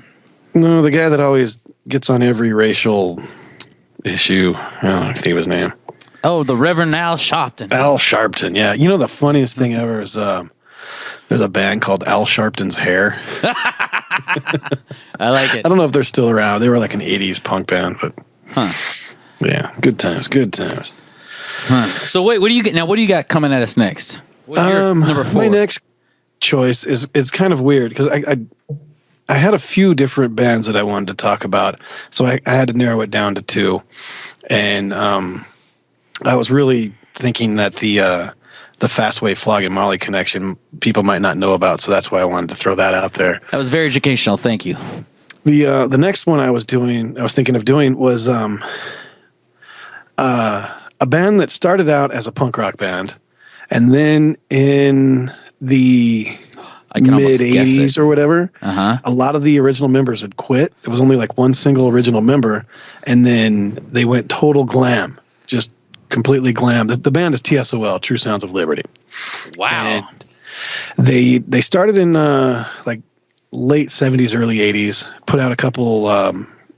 No, the guy that always gets on every racial issue. I don't think of his name. Oh, the Reverend Al Sharpton. Al Sharpton. Yeah, the funniest thing ever is there's a band called Al Sharpton's Hair. I like it. I don't know if they're still around. They were like an '80s punk band, but yeah, good times. So wait, what do you get now? What do you got coming at us next? What's your number 4? My next choice is kind of weird because I had a few different bands that I wanted to talk about, so I had to narrow it down to 2, and I was really thinking that the Fastway Flogging Molly connection people might not know about, so that's why I wanted to throw that out there. That was very educational. Thank you. The next one I was thinking of doing was a band that started out as a punk rock band, and then in the I can mid almost guess 80s it. or whatever. Uh-huh. A lot of the original members had quit. It was only like one single original member, and then they went total glam, just completely glam. The band is TSOL, True Sounds of Liberty. Wow. And they started in like late 70s, early 80s, put out a couple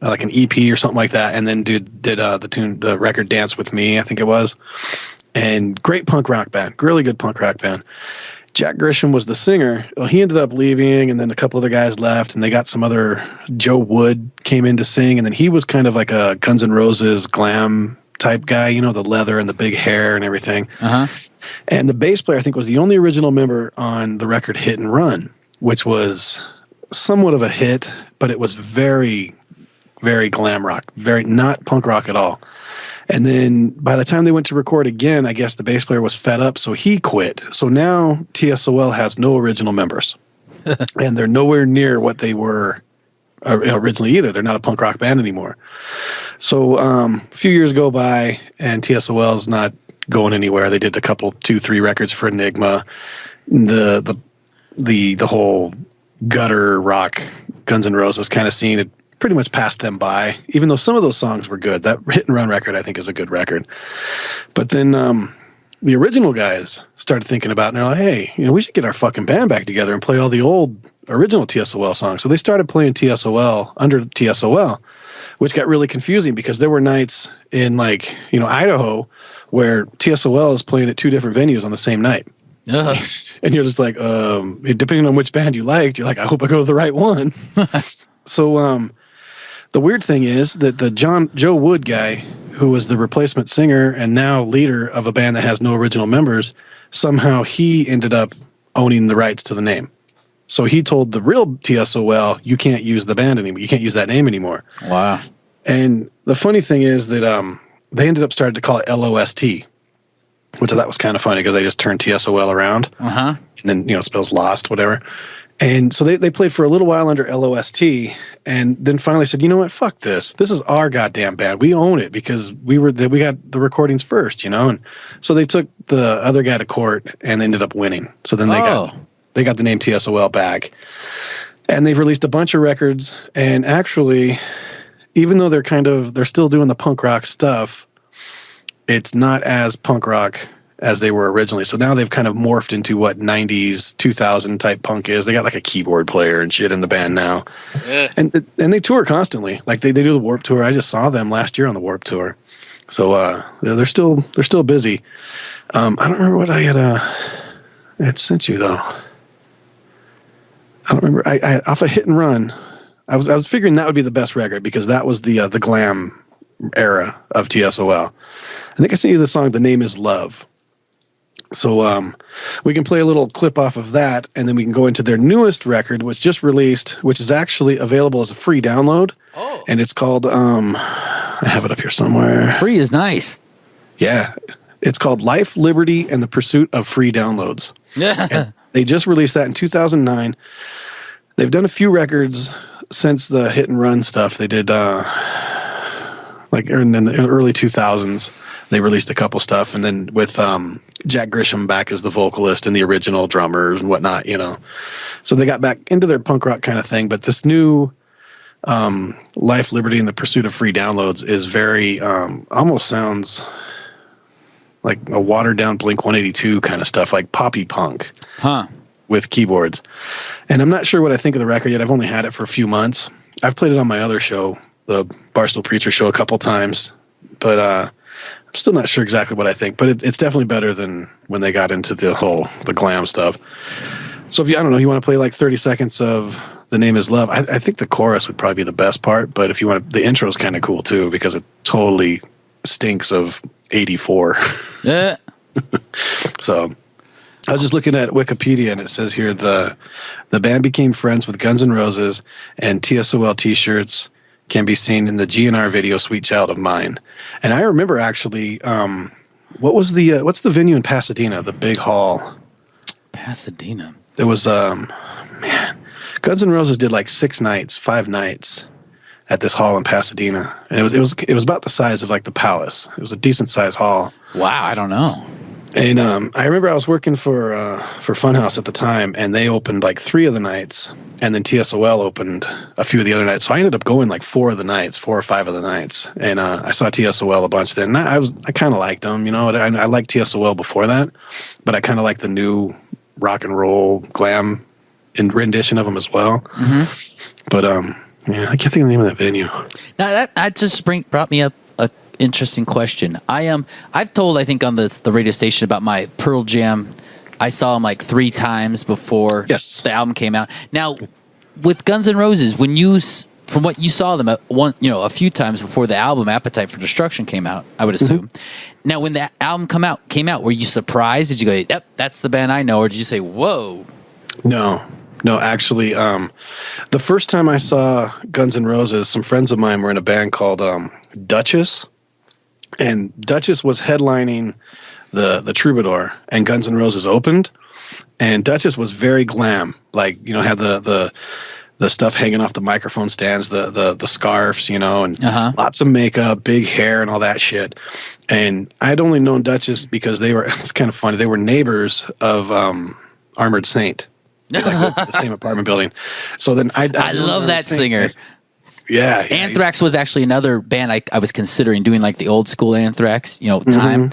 like an EP or something like that, and then did the record Dance With Me, I think it was. And great punk rock band, really good punk rock band. Jack Grisham was the singer. Well, he ended up leaving, and then a couple other guys left, and they got some other. Joe Wood came in to sing, and then he was kind of like a Guns N' Roses glam type guy, you know, the leather and the big hair and everything. Uh-huh. And the bass player, I think, was the only original member on the record Hit and Run, which was somewhat of a hit, but it was very, very glam rock, very not punk rock at all. And then by the time they went to record again, I guess the bass player was fed up, so he quit. So now TSOL has no original members. And they're nowhere near what they were originally either. They're not a punk rock band anymore. So a few years go by, and TSOL is not going anywhere. They did a couple, 2-3 records for Enigma. The whole gutter rock Guns N' Roses kind of scene, it pretty much passed them by, even though some of those songs were good. That Hit and Run record, I think, is a good record. But then the original guys started thinking about it, and they're like, hey, you know, we should get our fucking band back together and play all the old original TSOL songs. So they started playing TSOL under TSOL, which got really confusing because there were nights in, like, you know, Idaho where TSOL is playing at 2 different venues on the same night. Uh-huh. And you're just like, depending on which band you liked, you're like, I hope I go to the right one. So the weird thing is that the Joe Wood guy, who was the replacement singer and now leader of a band that has no original members, somehow he ended up owning the rights to the name. So he told the real TSOL, you can't use the band anymore. You can't use that name anymore. Wow. And the funny thing is that they ended up starting to call it LOST, which I thought was kind of funny because they just turned TSOL around. Uh-huh. And then, you know, spells lost, whatever. And so they played for a little while under LOST, and then finally said, you know what, fuck this. This is our goddamn band. We own it because we got the recordings first, you know? And so they took the other guy to court and ended up winning. So then they got the name TSOL back. And they've released a bunch of records, and actually, even though they're still doing the punk rock stuff, it's not as punk rock as they were originally. So now they've kind of morphed into what 90s, 2000 type punk is. They got like a keyboard player and shit in the band now. Yeah. And they tour constantly. Like they do the Warp Tour. I just saw them last year on the Warp Tour. So they're still busy. I don't remember what I had sent you though. I don't remember. I off a Hit and Run. I was figuring that would be the best record because that was the glam era of TSOL. I think I sent you the song "The Name Is Love." So we can play a little clip off of that, and then we can go into their newest record, which just released, which is actually available as a free download. Oh. And it's called, I have it up here somewhere. Free is nice. Yeah. It's called Life, Liberty, and the Pursuit of Free Downloads. Yeah. And they just released that in 2009. They've done a few records since the Hit and Run stuff. They did, like in the early 2000s. They released a couple stuff, and then with Jack Grisham back as the vocalist and the original drummers and whatnot, you know. So they got back into their punk rock kind of thing, but this new Life, Liberty, and the Pursuit of Free Downloads is very, almost sounds like a watered-down Blink-182 kind of stuff, like poppy punk with keyboards. And I'm not sure what I think of the record yet. I've only had it for a few months. I've played it on my other show, the Barstool Preacher Show, a couple times, but I'm still not sure exactly what I think, but it's definitely better than when they got into the glam stuff. So if you want to play like 30 seconds of The Name Is Love, I think the chorus would probably be the best part, but if you want the intro is kind of cool too, because it totally stinks of 84. Yeah. So I was just looking at Wikipedia, and it says here the band became friends with Guns N' Roses, and TSOL t-shirts can be seen in the GNR video "Sweet Child of Mine." And I remember actually, what's the venue in Pasadena? The big hall. Pasadena. It was Guns N' Roses did like 5 nights at this hall in Pasadena, and it was about the size of like the Palace. It was a decent sized hall. Wow, I don't know. And I remember I was working for Funhouse at the time, and they opened like 3 of the nights, and then TSOL opened a few of the other nights. So I ended up going like 4 or 5 of the nights, and I saw TSOL a bunch then. And I kind of liked them, you know. I liked TSOL before that, but I kind of liked the new rock and roll glam rendition of them as well. Mm-hmm. But yeah, I can't think of the name of that venue. Now that just brought me up a interesting question. I've told, I think, on the radio station about my Pearl Jam. I saw them like 3 times before the album came out. Now, with Guns N' Roses, when from what you saw them a few times before the album Appetite for Destruction came out, I would assume. Mm-hmm. Now, when the album came out, were you surprised? Did you go, "Yep, that's the band I know," or did you say, "Whoa"? No, actually, the first time I saw Guns N' Roses, some friends of mine were in a band called Duchess, and Duchess was headlining the Troubadour, and Guns N' Roses opened, and Duchess was very glam, like, you know, had the stuff hanging off the microphone stands, the scarves, you know, and lots of makeup, big hair, and all that shit. And I'd only known Duchess because it's kind of funny, they were neighbors of Armored Saint. Like the same apartment building. So then I love that singer. Yeah. Anthrax was actually another band I was considering doing, like the old school Anthrax, you know, time.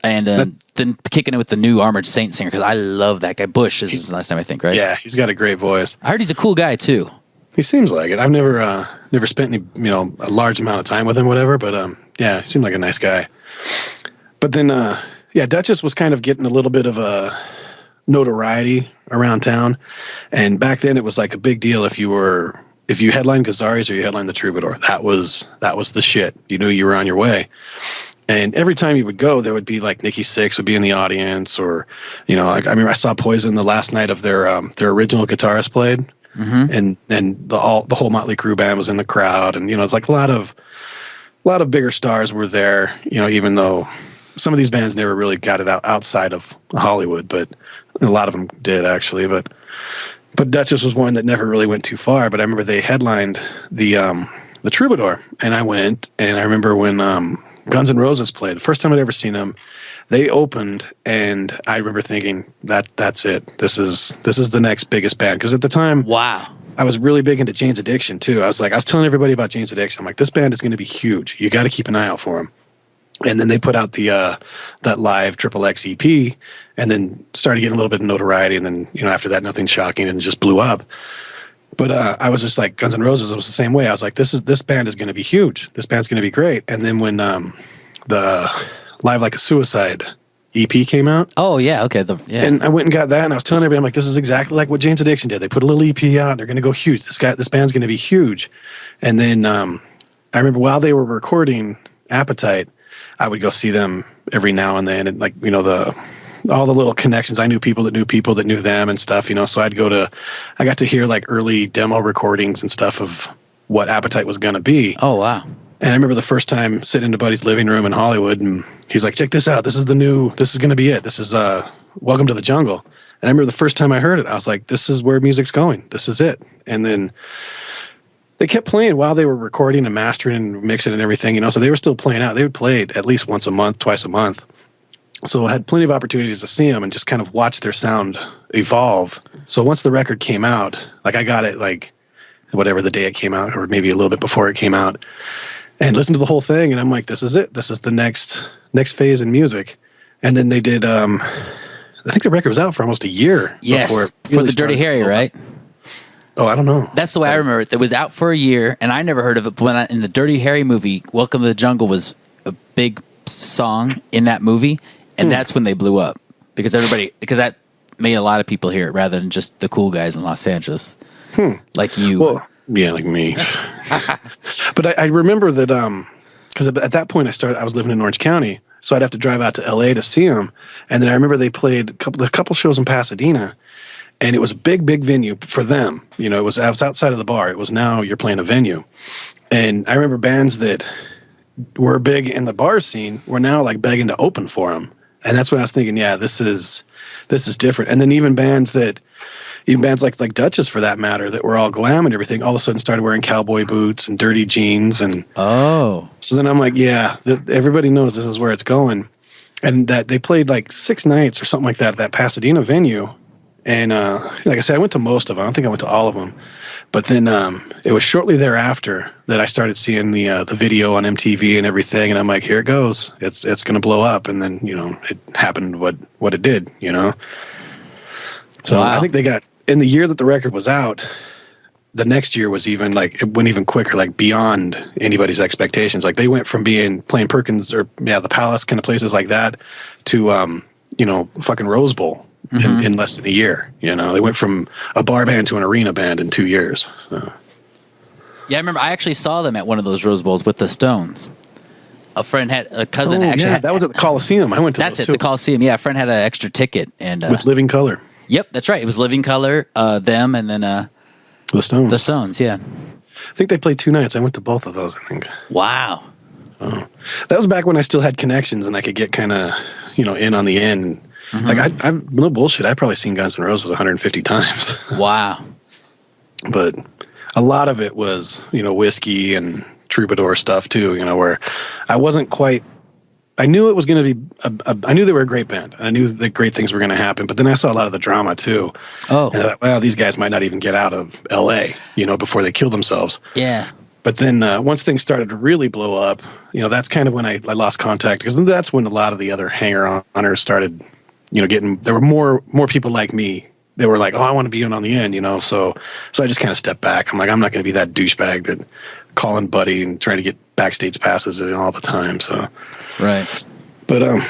And then kicking it with the new Armored Saint singer, because I love that guy. Bush is his last name, I think, right? Yeah, he's got a great voice. I heard he's a cool guy too. He seems like it. I've never spent any, you know, a large amount of time with him, whatever. But yeah, he seemed like a nice guy. But then Duchess was kind of getting a little bit of a notoriety around town, and back then it was like a big deal if you headlined Gazzarri's or you headlined the Troubadour. That was the shit. You knew you were on your way. And every time you would go, there would be like Nikki Sixx would be in the audience, or, you know, like, I remember I saw Poison the last night of their original guitarist played, and the whole Motley Crue band was in the crowd, and, you know, it's like a lot of bigger stars were there, you know, even though some of these bands never really got it outside of Hollywood, but a lot of them did actually. But Duchess was one that never really went too far. But I remember they headlined the Troubadour, and I went, and I remember when Guns N' Roses played, the first time I'd ever seen them, they opened, and I remember thinking that's it. This is the next biggest band, because at the time, wow, I was really big into Jane's Addiction too. I was telling everybody about Jane's Addiction. I'm like, this band is going to be huge. You got to keep an eye out for them. And then they put out the that live XXX EP, and then started getting a little bit of notoriety. And then, you know, after that, nothing shocking, and just blew up. But I was just like, Guns N' Roses, it was the same way. I was like, this band is going to be huge. This band's going to be great. And then when the Live Like a Suicide EP came out. Oh, yeah. Okay. And I went and got that, and I was telling everybody, I'm like, this is exactly like what Jane's Addiction did. They put a little EP out, and they're going to go huge. This band's going to be huge. And then I remember while they were recording Appetite, I would go see them every now and then, and, like, you know, all the little connections. I knew people that knew them and stuff, you know. So I got to hear like early demo recordings and stuff of what Appetite was going to be. Oh, wow. And I remember the first time sitting in a buddy's living room in Hollywood, and he's like, check this out. This is going to be it. This is Welcome to the Jungle. And I remember the first time I heard it, I was like, this is where music's going. This is it. And then they kept playing while they were recording and mastering and mixing and everything, you know, so they were still playing out. They would play it at least once a month, twice a month. So I had plenty of opportunities to see them and just kind of watch their sound evolve. So once the record came out, like, I got it like whatever the day it came out, or maybe a little bit before it came out, and listened to the whole thing, and I'm like, this is it. This is the next phase in music. And then they did, I think the record was out for almost a year. Yes, before for the Dirty Harry, right? Oh, I don't know. That's the way I remember it. It was out for a year, and I never heard of it. But when in the Dirty Harry movie, Welcome to the Jungle was a big song in that movie, and that's when they blew up. Because that made a lot of people hear it rather than just the cool guys in Los Angeles. Like you. Well, yeah, like me. But I remember that, because at that point I was living in Orange County, so I'd have to drive out to LA to see them. And then I remember they played a couple shows in Pasadena. And it was a big, big venue for them. You know, I was outside of the bar. It was now you're playing a venue. And I remember bands that were big in the bar scene were now like begging to open for them. And that's when I was thinking, yeah, this is different. And then even bands like Duchess, for that matter, that were all glam and everything, all of a sudden started wearing cowboy boots and dirty jeans. And so then I'm like, yeah, everybody knows this is where it's going. and that they played like 6 nights or something like that at that Pasadena venue. And like I said, I went to most of them. I don't think I went to all of them. But then it was shortly thereafter that I started seeing the video on MTV and everything, and I'm like, here it goes. It's going to blow up. And then, it happened what it did, So Wow. I think they got, in the year that the record was out, the next year was even like, it went even quicker, like beyond anybody's expectations. Like they went from playing Perkins or the Palace kind of places like that to, fucking Rose Bowl. In less than a year, they went from a bar band to an arena band in 2 years. So. Yeah, I remember I actually saw them at one of those Rose Bowls with the Stones. A friend had a cousin actually. That was at the Coliseum. I went to That's those it, too. the Coliseum. Yeah, a friend had an extra ticket and With Living Color. Yep, that's right. It was Living Color, them, and then The Stones. the Stones. Yeah. I think they played 2 nights. I went to both of those, I think. Wow. That was back when I still had connections and I could get kind of, in on the end. Like I've no bullshit. I've probably seen Guns N' Roses 150 times. Wow. But a lot of it was, whiskey and troubadour stuff too, where I wasn't quite, I knew it was going to be, I knew they were a great band. I knew that great things were going to happen, but then I saw a lot of the drama too. Oh. And I thought, well, these guys might not even get out of LA, before they kill themselves. Yeah. But then once things started to really blow up, that's kind of when I lost contact, because that's when a lot of the other hanger-oners started, there were more people like me. They were like, oh, I want to be in on the end, So I just kind of stepped back. I'm like, I'm not going to be that douchebag that calling Buddy and trying to get backstage passes all the time. So, Right. but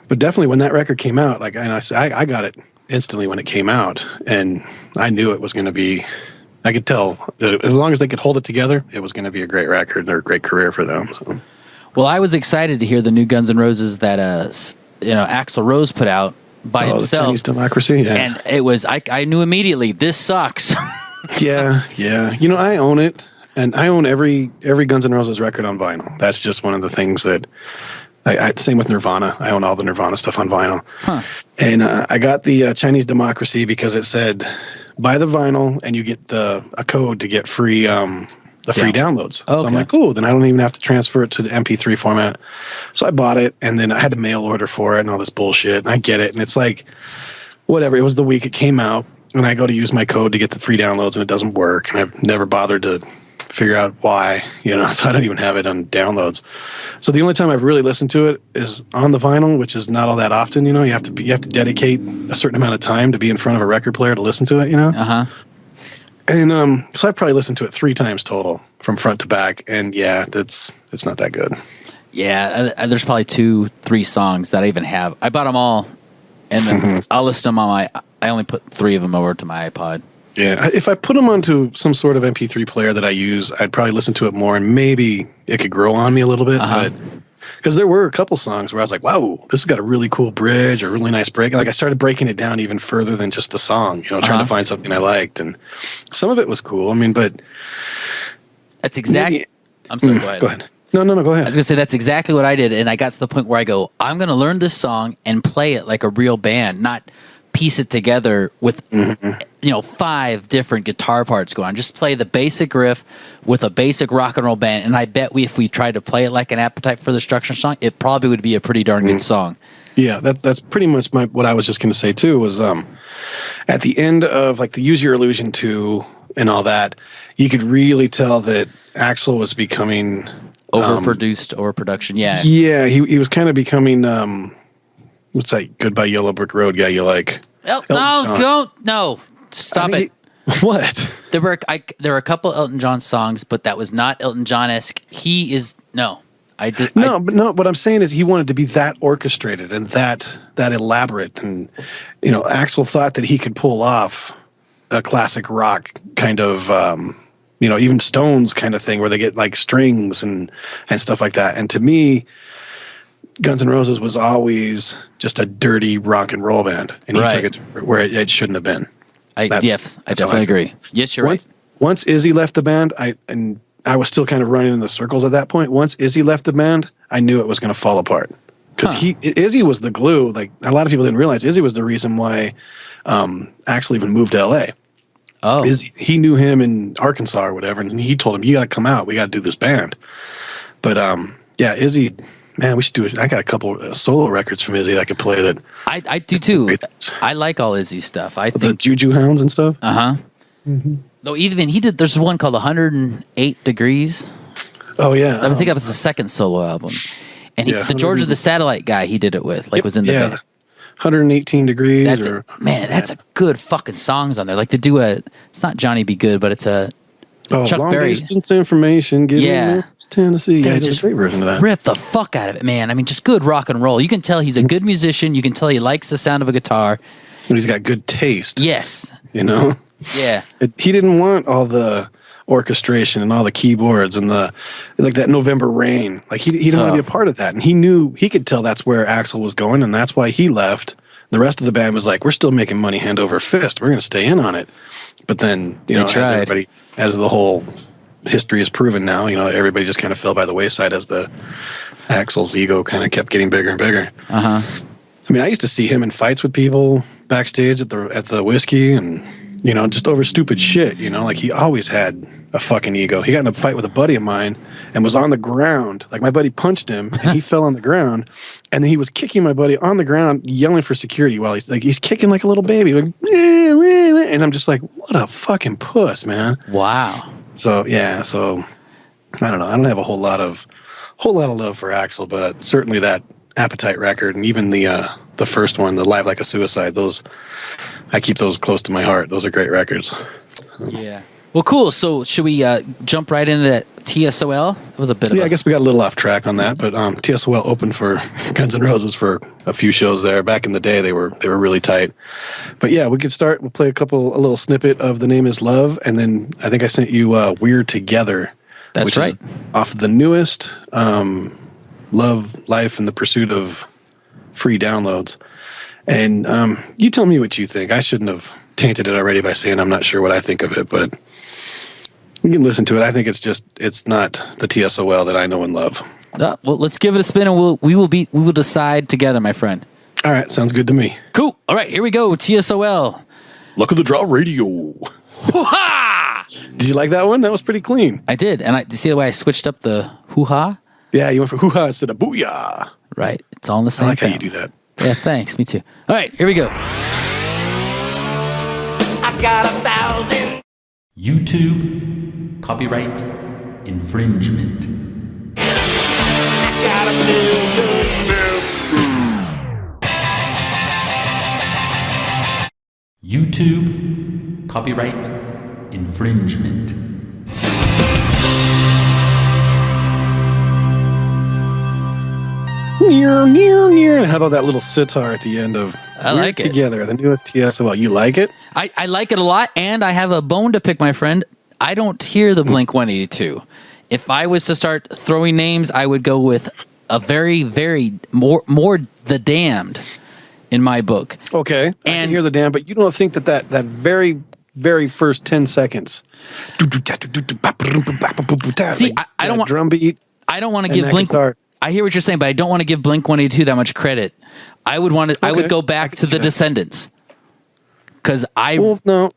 but definitely when that record came out, like I got it instantly when it came out, and I knew it was going to be. I could tell that as long as they could hold it together, it was going to be a great record or a great career for them. So. Well, I was excited to hear the new Guns N' Roses that Axl Rose put out by The himself. Chinese Democracy, yeah. And it was I knew immediately this sucks. yeah. I own it, and I own every Guns N' Roses record on vinyl. That's just one of the things that same with Nirvana. I own all the Nirvana stuff on vinyl. Huh. And I got the Chinese Democracy because it said buy the vinyl and you get a code to get free free downloads. Oh, so I'm okay. like, cool, then I don't even have to transfer it to the MP3 format. So I bought it, and then I had to mail order for it and all this bullshit. And I get it, and it's like, whatever. It was the week it came out, and I go to use my code to get the free downloads, and it doesn't work. And I've never bothered to figure out why, so I don't even have it on downloads. So the only time I've really listened to it is on the vinyl, which is not all that often. You have to dedicate a certain amount of time to be in front of a record player to listen to it. Uh-huh. And so I probably listened to it 3 times total from front to back, and it's not that good. Yeah, there's probably 2-3 songs that I even have. I bought them all, and then I'll list them on my. I only put 3 of them over to my iPod. Yeah, if I put them onto some sort of MP3 player that I use, I'd probably listen to it more, and maybe it could grow on me a little bit. But because there were a couple songs where I was like, "Wow, this has got a really cool bridge, a really nice break." And like I started breaking it down even further than just the song, trying to find something I liked, and some of it was cool. I mean, but That's exactly. I'm sorry. Go ahead. Go ahead. No, go ahead. I was gonna say that's exactly what I did, and I got to the point where I go, I'm gonna learn this song and play it like a real band, not piece it together with 5 different guitar parts going on. Just play the basic riff with a basic rock and roll band, and I bet if we tried to play it like an Appetite for Destruction song, it probably would be a pretty darn good song. Yeah, that's pretty much what I was just going to say too. Was at the end of like the Use Your Illusion 2 and all that, you could really tell that Axl was becoming Overproduced overproduction. Yeah. Yeah, he was kind of becoming what's that Goodbye Yellow Brick Road guy you like? No, stop it. What? There were a couple Elton John songs, but that was not Elton John-esque. He is no. What I'm saying is he wanted to be that orchestrated and that elaborate, and Axl thought that he could pull off a classic rock kind of even Stones kind of thing where they get like strings and stuff like that. And to me, Guns N' Roses was always just a dirty rock and roll band, and he took it where it shouldn't have been. I definitely agree. Yes, you're right. Once Izzy left the band, I was still kind of running in the circles at that point. Once Izzy left the band, I knew it was going to fall apart because Izzy was the glue. Like a lot of people didn't realize, Izzy was the reason why Axl even moved to LA. Oh, he knew him in Arkansas or whatever, and he told him, "You got to come out. We got to do this band." But Izzy Man, we should do it. I got a couple solo records from Izzy that I could play that. I do too. I like all Izzy's stuff. I The think. Juju Hounds and stuff. Though even he did. There's one called 108 Degrees. Oh yeah, I think that was the second solo album. And Yeah, the George of the Satellite guy he did it with, like, was in the band. 118 degrees. That's that's a good fucking songs on there. Like they do it's not Johnny Be Good, but it's a Chuck long Berry. distance information. Give me Memphis, Tennessee. They Yeah, just just a great version of that. rip the fuck out of it, man. I mean, just good rock and roll. You can tell he's a good musician. You can tell he likes the sound of a guitar. And he's got good taste. Yes. You know. Yeah. He didn't want all the orchestration and all the keyboards and the like that November Rain. Like he didn't want to be a part of that, and he knew he could tell that's where Axl was going, and that's why he left. The rest of the band was like, "We're still making money hand over fist. We're going to stay in on it." But then, as the whole history is proven now, everybody just kind of fell by the wayside as the Axl's ego kind of kept getting bigger and bigger. I mean, I used to see him in fights with people backstage at the whiskey, and just over stupid shit. Like he always had a fucking ego. He got in a fight with a buddy of mine and was on the ground. Like my buddy punched him and he fell on the ground, and then he was kicking my buddy on the ground, yelling for security while he's kicking like a little baby, like, and I'm just like, what a fucking puss, man. Wow. So I don't know. I don't have a whole lot of love for Axl, but certainly that Appetite record, and even the first one, the Live Like a Suicide, those I keep those close to my heart. Those are great records. Yeah. Well, cool. So should we jump right into that TSOL? It was a bit of I guess we got a little off track on that, but TSOL opened for Guns N' Roses for a few shows there. Back in the day, they were really tight. But yeah, we could start. We'll play a little snippet of The Name Is Love, and then I think I sent you We're Together. That's which right. Is off the newest Love, Life, and the Pursuit of Free Downloads. And you tell me what you think. I shouldn't have tainted it already by saying I'm not sure what I think of it, but you can listen to it. I think it's not the TSOL that I know and love. Well, let's give it a spin, and we will decide together, my friend. All right, sounds good to me. Cool. All right, here we go. TSOL. Luck of the Draw Radio. Hoo-ha! Did you like that one? That was pretty clean. I did, and you see the way I switched up the hoo-ha? Yeah, you went for hoo-ha instead of booyah. Right. It's all in the I same like how you family. do that. Yeah, thanks. Me too. All right, here we go. I got 1,000. YouTube copyright infringement. Got 1,000,000. YouTube copyright infringement. How about that little sitar at the end of I like it. Together, the newest TSOL. You like it? I like it a lot, and I have a bone to pick, my friend. I don't hear the Blink 182. If I was to start throwing names, I would go with a very, very more The Damned in my book. Okay, I can hear the damn, but you don't think that very, very first 10 seconds. See, I don't want drum beat. I don't want to and give that Blink. guitar. I hear what you're saying, but I don't want to give Blink 182 that much credit. I would want to. I would go I back can to see the that. Descendants because No.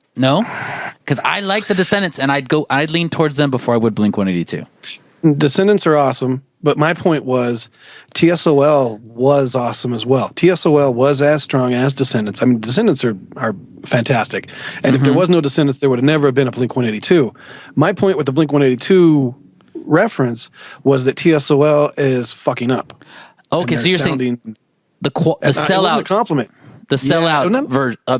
because I like the Descendants, and I'd lean towards them before I would Blink 182. Descendants are awesome, but my point was TSOL was awesome as well. TSOL was as strong as Descendants. I mean, Descendants are fantastic. And if there was no Descendants, there would have never been a Blink 182. My point with the Blink 182 reference was that TSOL is fucking up. Okay, so you're saying the it wasn't a sellout compliment. the sellout It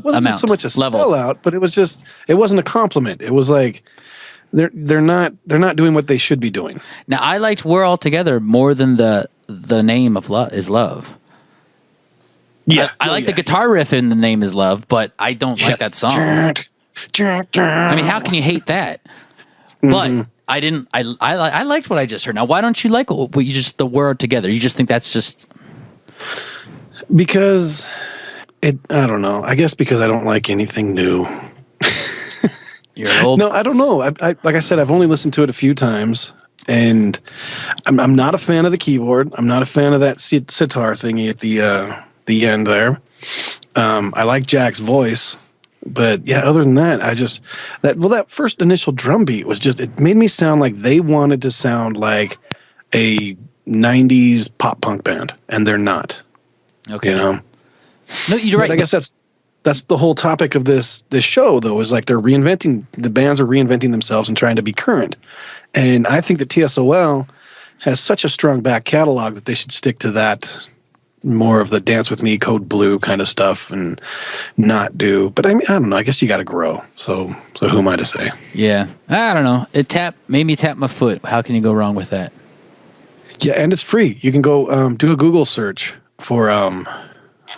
wasn't amount so much a level. sellout, but it wasn't a compliment. It was like they're not doing what they should be doing. Now I liked We're All Together more than the Name of Love is Love. Yeah, I like the guitar riff in The Name is Love, but I don't like that song. I mean, how can you hate that? But I didn't. I liked what I just heard. Now, why don't you like what you just the We're All Together? You just think that's just because I don't know. I guess because I don't like anything new. you're an old. No, I don't know. I like I said, I've only listened to it a few times, and I'm not a fan of the keyboard. I'm not a fan of that sitar thingy at the end there. I like Jack's voice, but yeah, other than that, that first initial drum beat was just, it made me sound like they wanted to sound like a '90s pop punk band, and they're not. Okay. You know. No, you're right. But I guess that's the whole topic of this show, though, is like the bands are reinventing themselves and trying to be current. And I think that TSOL has such a strong back catalog that they should stick to that, more of the Dance With Me, Code Blue kind of stuff, and not do. But I mean, I don't know. I guess you got to grow. So who am I to say? Yeah, I don't know. It made me tap my foot. How can you go wrong with that? Yeah, and it's free. You can go do a Google search for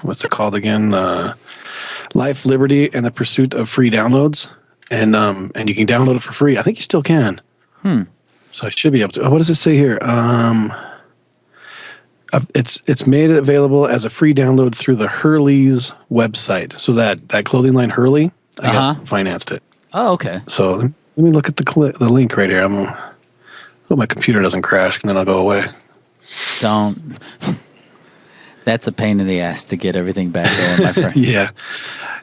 what's it called again? Life, Liberty, and the Pursuit of Free Downloads, and you can download it for free. I think you still can. So I should be able to. What does it say here? It's made available as a free download through the Hurley's website. So that clothing line Hurley, I guess, financed it. Oh, okay. So let me look at the link right here. Hope my computer doesn't crash, and then I'll go away. Don't. That's a pain in the ass to get everything back going, my friend. Yeah.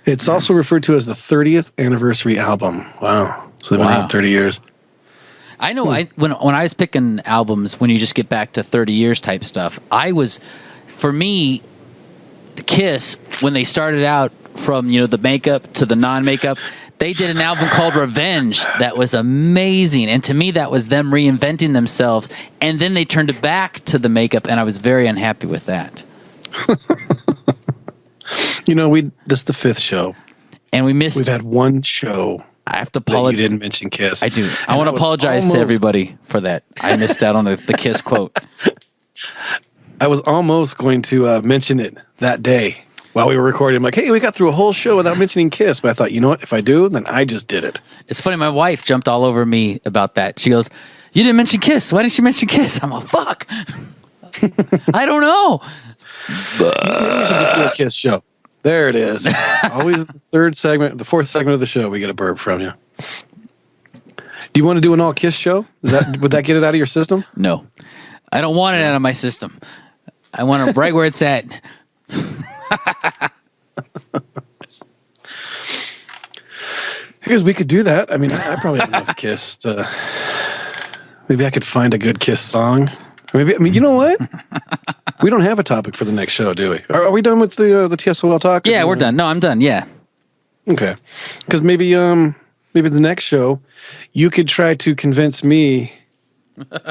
It's also referred to as the 30th anniversary album. Wow. So they've been out 30 years. I know. When I was picking albums, when you just get back to 30 years type stuff, for me, the Kiss, when they started out from the makeup to the non-makeup, they did an album called Revenge that was amazing, and to me, that was them reinventing themselves. And then they turned it back to the makeup, and I was very unhappy with that. This is the 5th show, and we've had one show. I have to apologize. You didn't mention Kiss. I do. I want to apologize to everybody for that. I missed out on the Kiss quote. I was almost going to mention it that day while we were recording. I'm like, hey, we got through a whole show without mentioning Kiss. But I thought, you know what? If I do, then I just did it. It's funny. My wife jumped all over me about that. She goes, you didn't mention Kiss. Why didn't you mention Kiss? I'm like, fuck. I don't know. Maybe we should just do a Kiss show. There it is. Always the 4th segment of the show, we get a burp from you. Do you want to do an all Kiss show? Would that get it out of your system? No. I don't want it out of my system. I want it right where it's at. Because we could do that. I mean, I probably have enough Kiss. Maybe I could find a good Kiss song. Maybe, you know what? We don't have a topic for the next show, do we? Are we done with the TSOL talk? Yeah, we're done. No, I'm done. Yeah. Okay. Because maybe the next show, you could try to convince me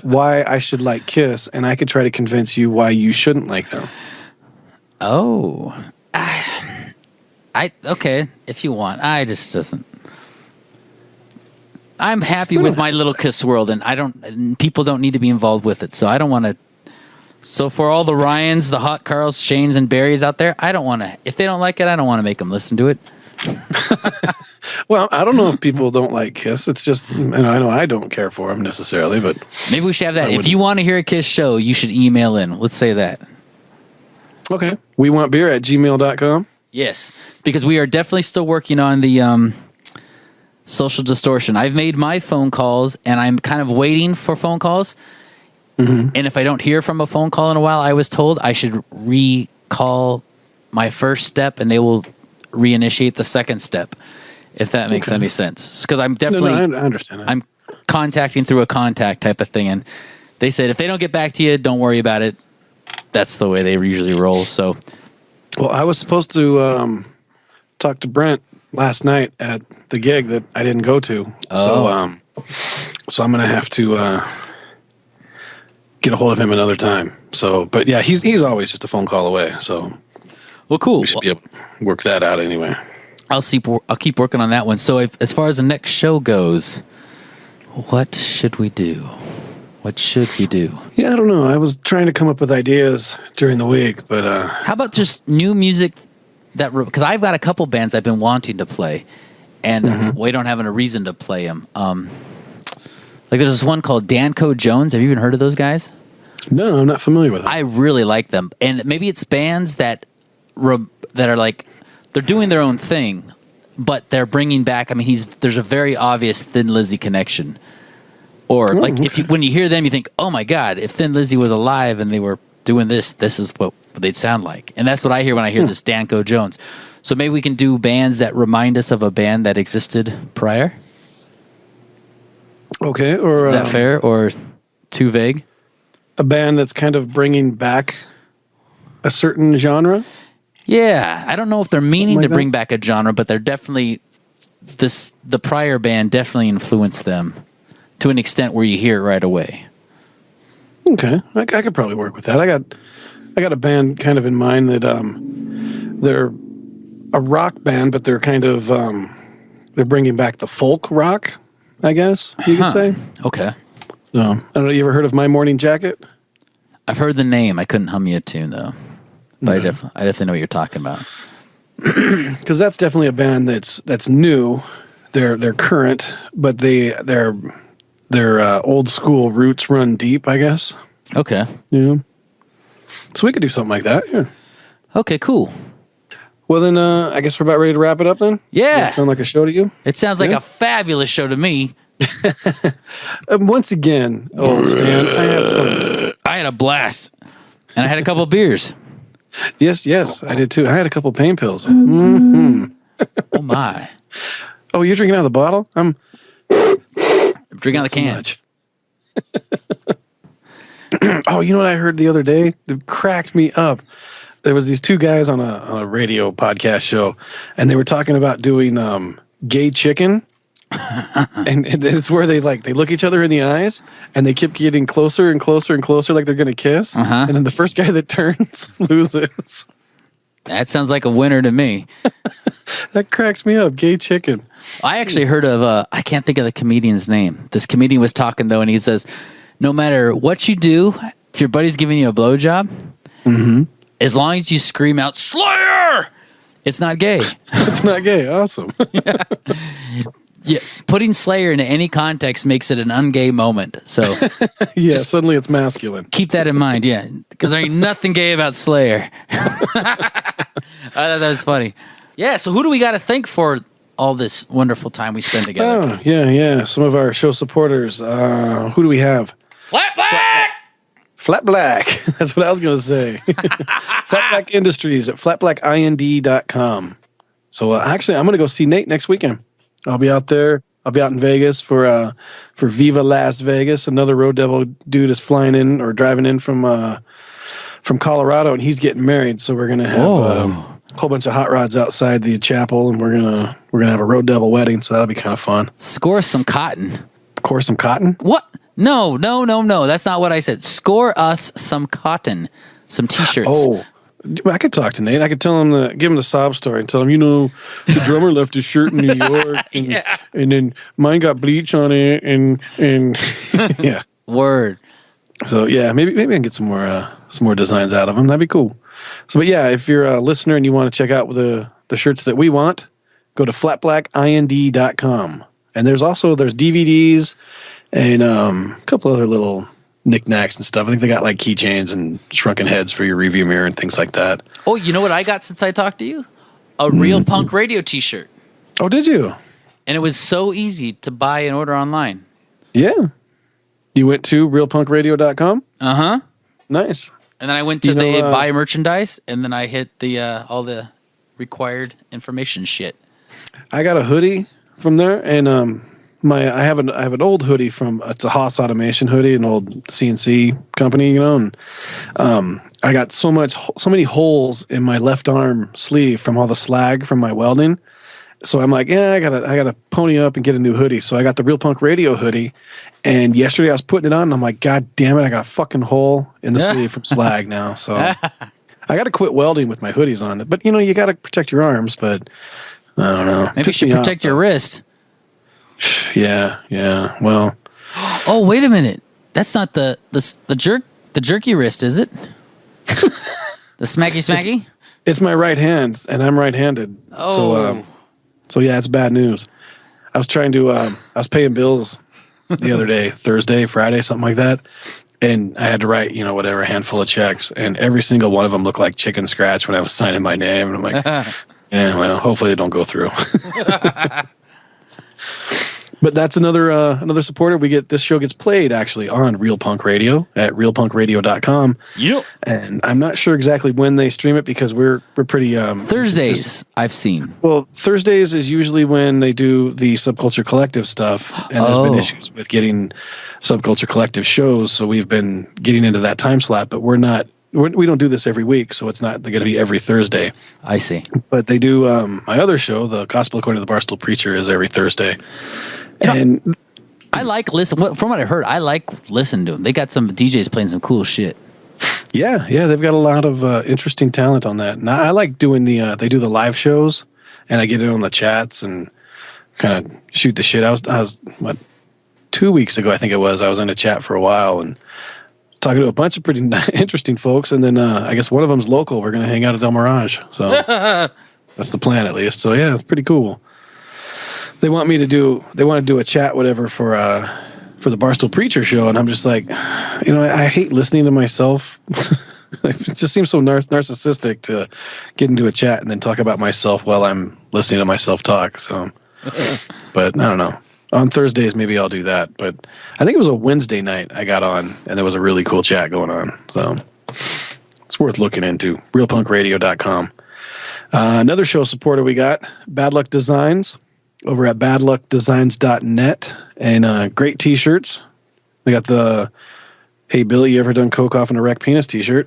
why I should like Kiss, and I could try to convince you why you shouldn't like them. Oh. Okay, if you want. I just doesn't. I'm happy with my little Kiss world, and people don't need to be involved with it, so I don't want to. So for all the Ryans, the Hot Carls, Shanes, and Barrys out there, I don't want to. If they don't like it, I don't want to make them listen to it. Well, I don't know if people don't like Kiss. It's just, I know I don't care for them necessarily, but maybe we should have that. If you want to hear a Kiss show, you should email in. Let's say that. Okay. We want beer at gmail.com. Yes, because we are definitely still working on the social distortion. I've made my phone calls, and I'm kind of waiting for phone calls. Mm-hmm. And if I don't hear from a phone call in a while, I was told I should recall my first step, and they will reinitiate the second step, if that makes any sense. Because I'm definitely... No, I understand that. I'm contacting through a contact type of thing, and they said if they don't get back to you, don't worry about it. That's the way they usually roll, so... Well, I was supposed to talk to Brent last night at the gig that I didn't go to. Oh. So I'm going to have to get a hold of him another time. So, but yeah, he's always just a phone call away. So, well, cool. We should be able to work that out anyway. I'll keep working on that one. So, as far as the next show goes, what should we do? What should we do? Yeah, I don't know. I was trying to come up with ideas during the week, but how about just new music because I've got a couple bands I've been wanting to play, and we don't have a reason to play them. Like there's this one called Danco Jones. Have you even heard of those guys? No, I'm not familiar with them. I really like them, and maybe it's bands that are like they're doing their own thing, but they're bringing back. I mean, there's a very obvious Thin Lizzy connection. Or like when you hear them, you think, "Oh my God! If Thin Lizzy was alive and they were doing this is what they'd sound like." And that's what I hear when I hear this Danco Jones. So maybe we can do bands that remind us of a band that existed prior. Okay, or is that fair or too vague? a band that's kind of bringing back a certain genre. Yeah, I don't know if they're meaning like to that? bring back a genre, but they're definitely the prior band definitely influenced them to an extent where you hear it right away. Okay, I could probably work with that. I got a band kind of in mind that they're a rock band, but they're kind of they're bringing back the folk rock, I guess you could say. Okay. So, I don't know. You ever heard of My Morning Jacket? I've heard the name. I couldn't hum you a tune though, but I definitely know what you're talking about. Because that's definitely a band that's new. They're current, but their old school roots run deep, I guess. Okay. Yeah. So we could do something like that. Yeah. Okay. Cool. Well then, I guess we're about ready to wrap it up then. Yeah. Does that sound like a show to you? It sounds like a fabulous show to me. Once again, old Stan, I had fun. I had a blast, and I had a couple beers. Yes, I did too. I had a couple pain pills. Mm-hmm. Oh my! Oh, you're drinking out of the bottle? I'm Drinking out of the can. much. Oh, you know what I heard the other day? It cracked me up. There was these two guys on a radio podcast show, and they were talking about doing gay chicken. and it's where they look each other in the eyes, and they keep getting closer and closer and closer, like they're gonna kiss. And then the first guy that turns loses. That sounds like a winner to me. That cracks me up. Gay chicken. I actually heard of I can't think of the comedian's name. This comedian was talking though, and he says, no matter what you do, if your buddy's giving you a blowjob, as long as you scream out "Slayer," it's not gay. It's not gay. Awesome. Yeah, putting Slayer into any context makes it an ungay moment. So Yeah, suddenly it's masculine. keep that in mind. Yeah, because there ain't nothing gay about Slayer. I thought that was funny. Yeah. So who do we got to thank for all this wonderful time we spend together? Oh, yeah. Some of our show supporters. Who do we have? Flat Black. Flat Black. That's what I was going to say. Flat Black Industries at flatblackind.com. So actually, I'm going to go see Nate next weekend. I'll be out there. I'll be out in Vegas for Viva Las Vegas. Another Road Devil dude is flying in or driving in from Colorado, and he's getting married. So we're gonna have a whole bunch of hot rods outside the chapel, and we're gonna have a Road Devil wedding. So that'll be kind of fun. Score some cotton. Pour some cotton. What? No. That's not what I said. Score us some cotton, some T-shirts. Oh, I could talk to Nate. I could tell him give him the sob story and tell him, the drummer left his shirt in New York, and then mine got bleach on it, and yeah. Word. So yeah, maybe I can get some more designs out of him. That'd be cool. So, but yeah, if you're a listener and you want to check out the shirts that we want, go to flatblackind.com. And there's DVDs and a couple other little knickknacks and stuff. I think they got like keychains and shrunken heads for your review mirror and things like that. Oh, you know what I got since I talked to you? A Real Punk Radio T-shirt. Oh, did you? And it was so easy to buy and order online. Yeah. You went to realpunkradio.com? Uh-huh. Nice. And then I went to the buy merchandise, and then I hit the all the required information shit. I got a hoodie from there, and I have an old hoodie it's a Haas Automation hoodie, an old CNC company, and I got so many holes in my left arm sleeve from all the slag from my welding. So I'm like, I gotta pony up and get a new hoodie. So I got the Real Punk Radio hoodie, and yesterday I was putting it on, and I'm like, God damn it, I got a fucking hole in the sleeve from slag now. So I got to quit welding with my hoodies on it. But you got to protect your arms. But I don't know. Maybe you should protect your wrist. Yeah. Well. Oh, wait a minute. That's not the jerky wrist, is it? The smacky? It's my right hand, and I'm right-handed. Oh. So yeah, it's bad news. I was trying to. I was paying bills the other day, Thursday, Friday, something like that, and I had to write, whatever, a handful of checks, and every single one of them looked like chicken scratch when I was signing my name, and I'm like, yeah, well, hopefully they don't go through. But that's another supporter. This show gets played actually on Real Punk Radio at realpunkradio.com. Yep. And I'm not sure exactly when they stream it because we're pretty Thursdays I've seen. Well, Thursdays is usually when they do the Subculture Collective stuff, and there's been issues with getting Subculture Collective shows, so we've been getting into that time slot. But we don't do this every week, so it's not going to be every Thursday. I see. But they do my other show, the Gospel According to the Barstool Preacher, is every Thursday. And I like from what I heard, I like listening to them. They got some DJs playing some cool shit. yeah, they've got a lot of interesting talent on that. And I like doing they do the live shows, and I get in on the chats and kind of shoot the shit. I was 2 weeks ago, I think it was. I was in a chat for a while and talking to a bunch of pretty interesting folks. And then I guess one of them's local. We're going to hang out at Del Mirage. So that's the plan, at least. So yeah, it's pretty cool. They want to do a chat, whatever, for the Barstool Preacher show. And I'm just like, I hate listening to myself. It just seems so narcissistic to get into a chat and then talk about myself while I'm listening to myself talk. So, but I don't know. On Thursdays, maybe I'll do that. But I think it was a Wednesday night I got on, and there was a really cool chat going on. So it's worth looking into. realpunkradio.com. Another show supporter we got, Bad Luck Designs, over at badluckdesigns.net, and great t-shirts. They got the "Hey Billy, you ever done coke off an erect penis" t-shirt.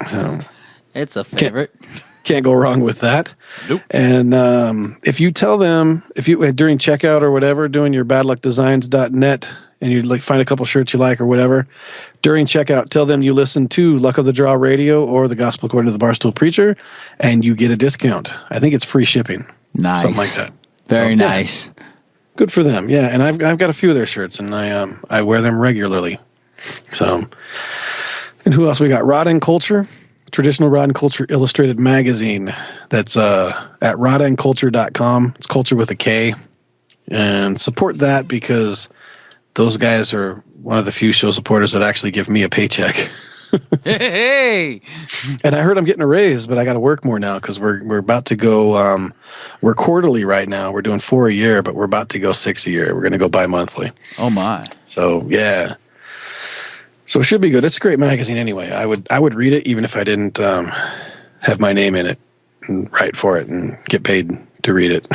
So It's a favorite. Can't go wrong with that. Nope. And if you tell them, during checkout or whatever, doing your badluckdesigns.net, and you find a couple shirts you like or whatever, during checkout, tell them you listen to Luck of the Draw Radio or the Gospel According to the Barstool Preacher, and you get a discount. I think it's free shipping. Nice. Something like that. Very Yeah. nice. Good for them. Yeah, and I've got a few of their shirts, and I wear them regularly. So, and who else we got? Rod and Culture, Traditional Rod and Culture Illustrated Magazine. That's at rodandculture.com. It's culture with a K. And support that because those guys are one of the few show supporters that actually give me a paycheck. Hey. And I heard I'm getting a raise, but I got to work more now because we're about to go. We're quarterly right now. We're doing 4 a year, but we're about to go 6 a year. We're going to go bi-monthly. Oh my. So yeah. So it should be good. It's a great magazine anyway. I would read it even if I didn't have my name in it and write for it and get paid to read it.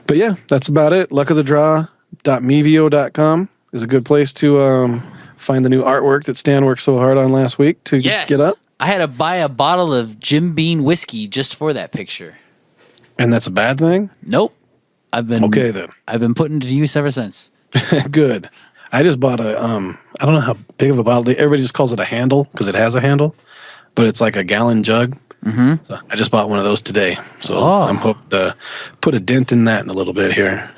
But yeah, that's about it. luckofthedraw.mevio.com is a good place to find the new artwork that Stan worked so hard on last week to get up. I had to buy a bottle of Jim Beam whiskey just for that picture. And that's a bad thing? Nope. Okay then. I've been putting it to use ever since. Good. I just bought I don't know how big of a bottle. Everybody just calls it a handle because it has a handle, but it's like a gallon jug. Mm-hmm. So I just bought one of those today. So I'm hoping to put a dent in that in a little bit here.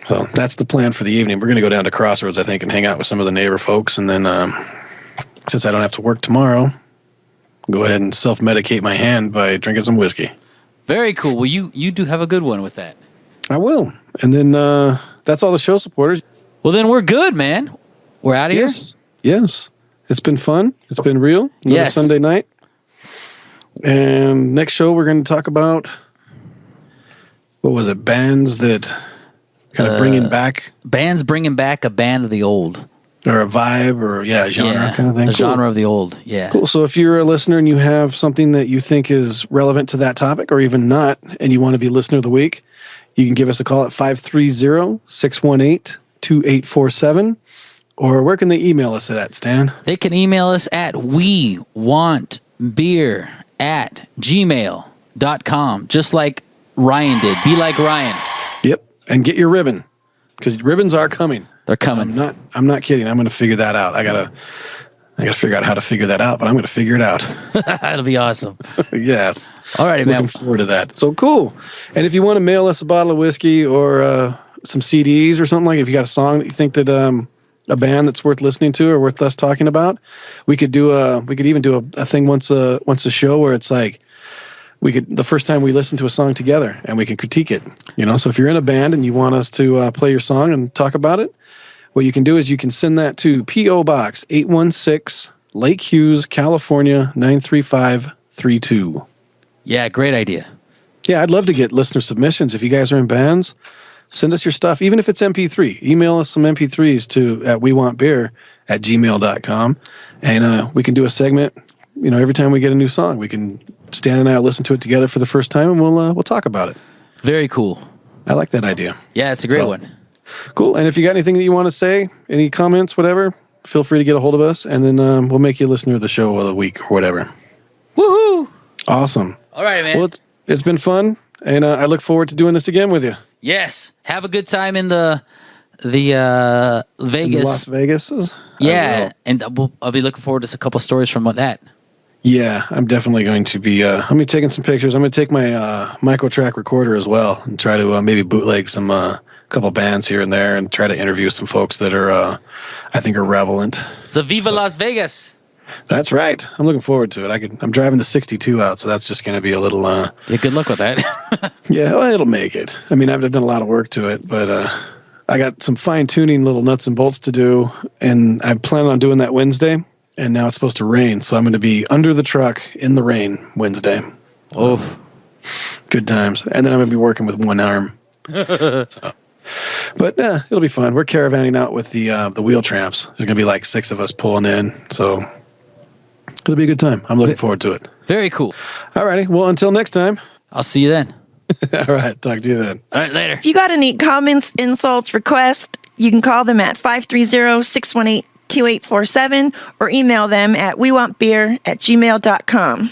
So that's the plan for the evening. We're going to go down to Crossroads, I think, and hang out with some of the neighbor folks. And then since I don't have to work tomorrow, go ahead and self-medicate my hand by drinking some whiskey. Very cool. Well, you do have a good one with that. I will. And then that's all the show supporters. Well, then we're good, man. We're out of here? Yes. It's been fun. It's been real. Another Sunday night. And next show, we're going to talk about, what was it, bands that kind of Bands bringing back a band of the old. Or a vibe or, genre kind of thing. A genre of the old, yeah. Cool. So if you're a listener and you have something that you think is relevant to that topic or even not, and you want to be Listener of the Week, you can give us a call at 530-618-2847. Or where can they email us at, Stan? They can email us at wewantbeer@gmail.com, just like Ryan did. Be like Ryan. Yep. And get your ribbon, because ribbons are coming. They're coming. I'm not kidding. I'm going to figure that out. I gotta figure out how to figure that out, but I'm going to figure it out. That'll be awesome. Yes. All righty, man. Looking forward to that. So cool. And if you want to mail us a bottle of whiskey or some CDs or something, like if you got a song that you think that a band that's worth listening to or worth us talking about, we could even do a thing once a show where it's like the first time we listen to a song together and we can critique it. So if you're in a band and you want us to play your song and talk about it, what you can do is you can send that to P.O. Box 816, Lake Hughes, California, 93532. Yeah, great idea. Yeah, I'd love to get listener submissions. If you guys are in bands, send us your stuff, even if it's MP3. Email us some MP3s to at wewantbeer@gmail.com, and we can do a segment. Every time we get a new song, we can Stan and I listen to it together for the first time, and we'll talk about it. Very cool. I like that idea. Yeah, it's a great one. Cool. And if you got anything that you want to say, any comments, whatever, feel free to get a hold of us, and then we'll make you a listener of the show of the week or whatever. Woohoo! Awesome. All right, man. Well, it's been fun, and I look forward to doing this again with you. Yes. Have a good time in the Vegas. In Las Vegas. Yeah, and I'll be looking forward to a couple stories from that. Yeah, I'm definitely going to be. I'm going to be taking some pictures. I'm going to take my micro track recorder as well and try to maybe bootleg some couple bands here and there and try to interview some folks that are I think are relevant. So Viva Las Vegas. That's right. I'm looking forward to it. I'm driving the 62 out, so that's just going to be a little. Yeah, good luck with that. Yeah, well, it'll make it. I mean, I've done a lot of work to it, but I got some fine tuning little nuts and bolts to do, and I plan on doing that Wednesday. And now it's supposed to rain, so I'm going to be under the truck in the rain Wednesday. Oof. Good times. And then I'm going to be working with one arm. But it'll be fun. We're caravanning out with the wheel tramps. There's going to be like 6 of us pulling in, so it'll be a good time. I'm looking forward to it. Very cool. All righty. Well, until next time. I'll see you then. All right. Talk to you then. All right, later. If you got any comments, insults, requests, you can call them at 530-618-2847 or email them at wewantbeer@gmail.com.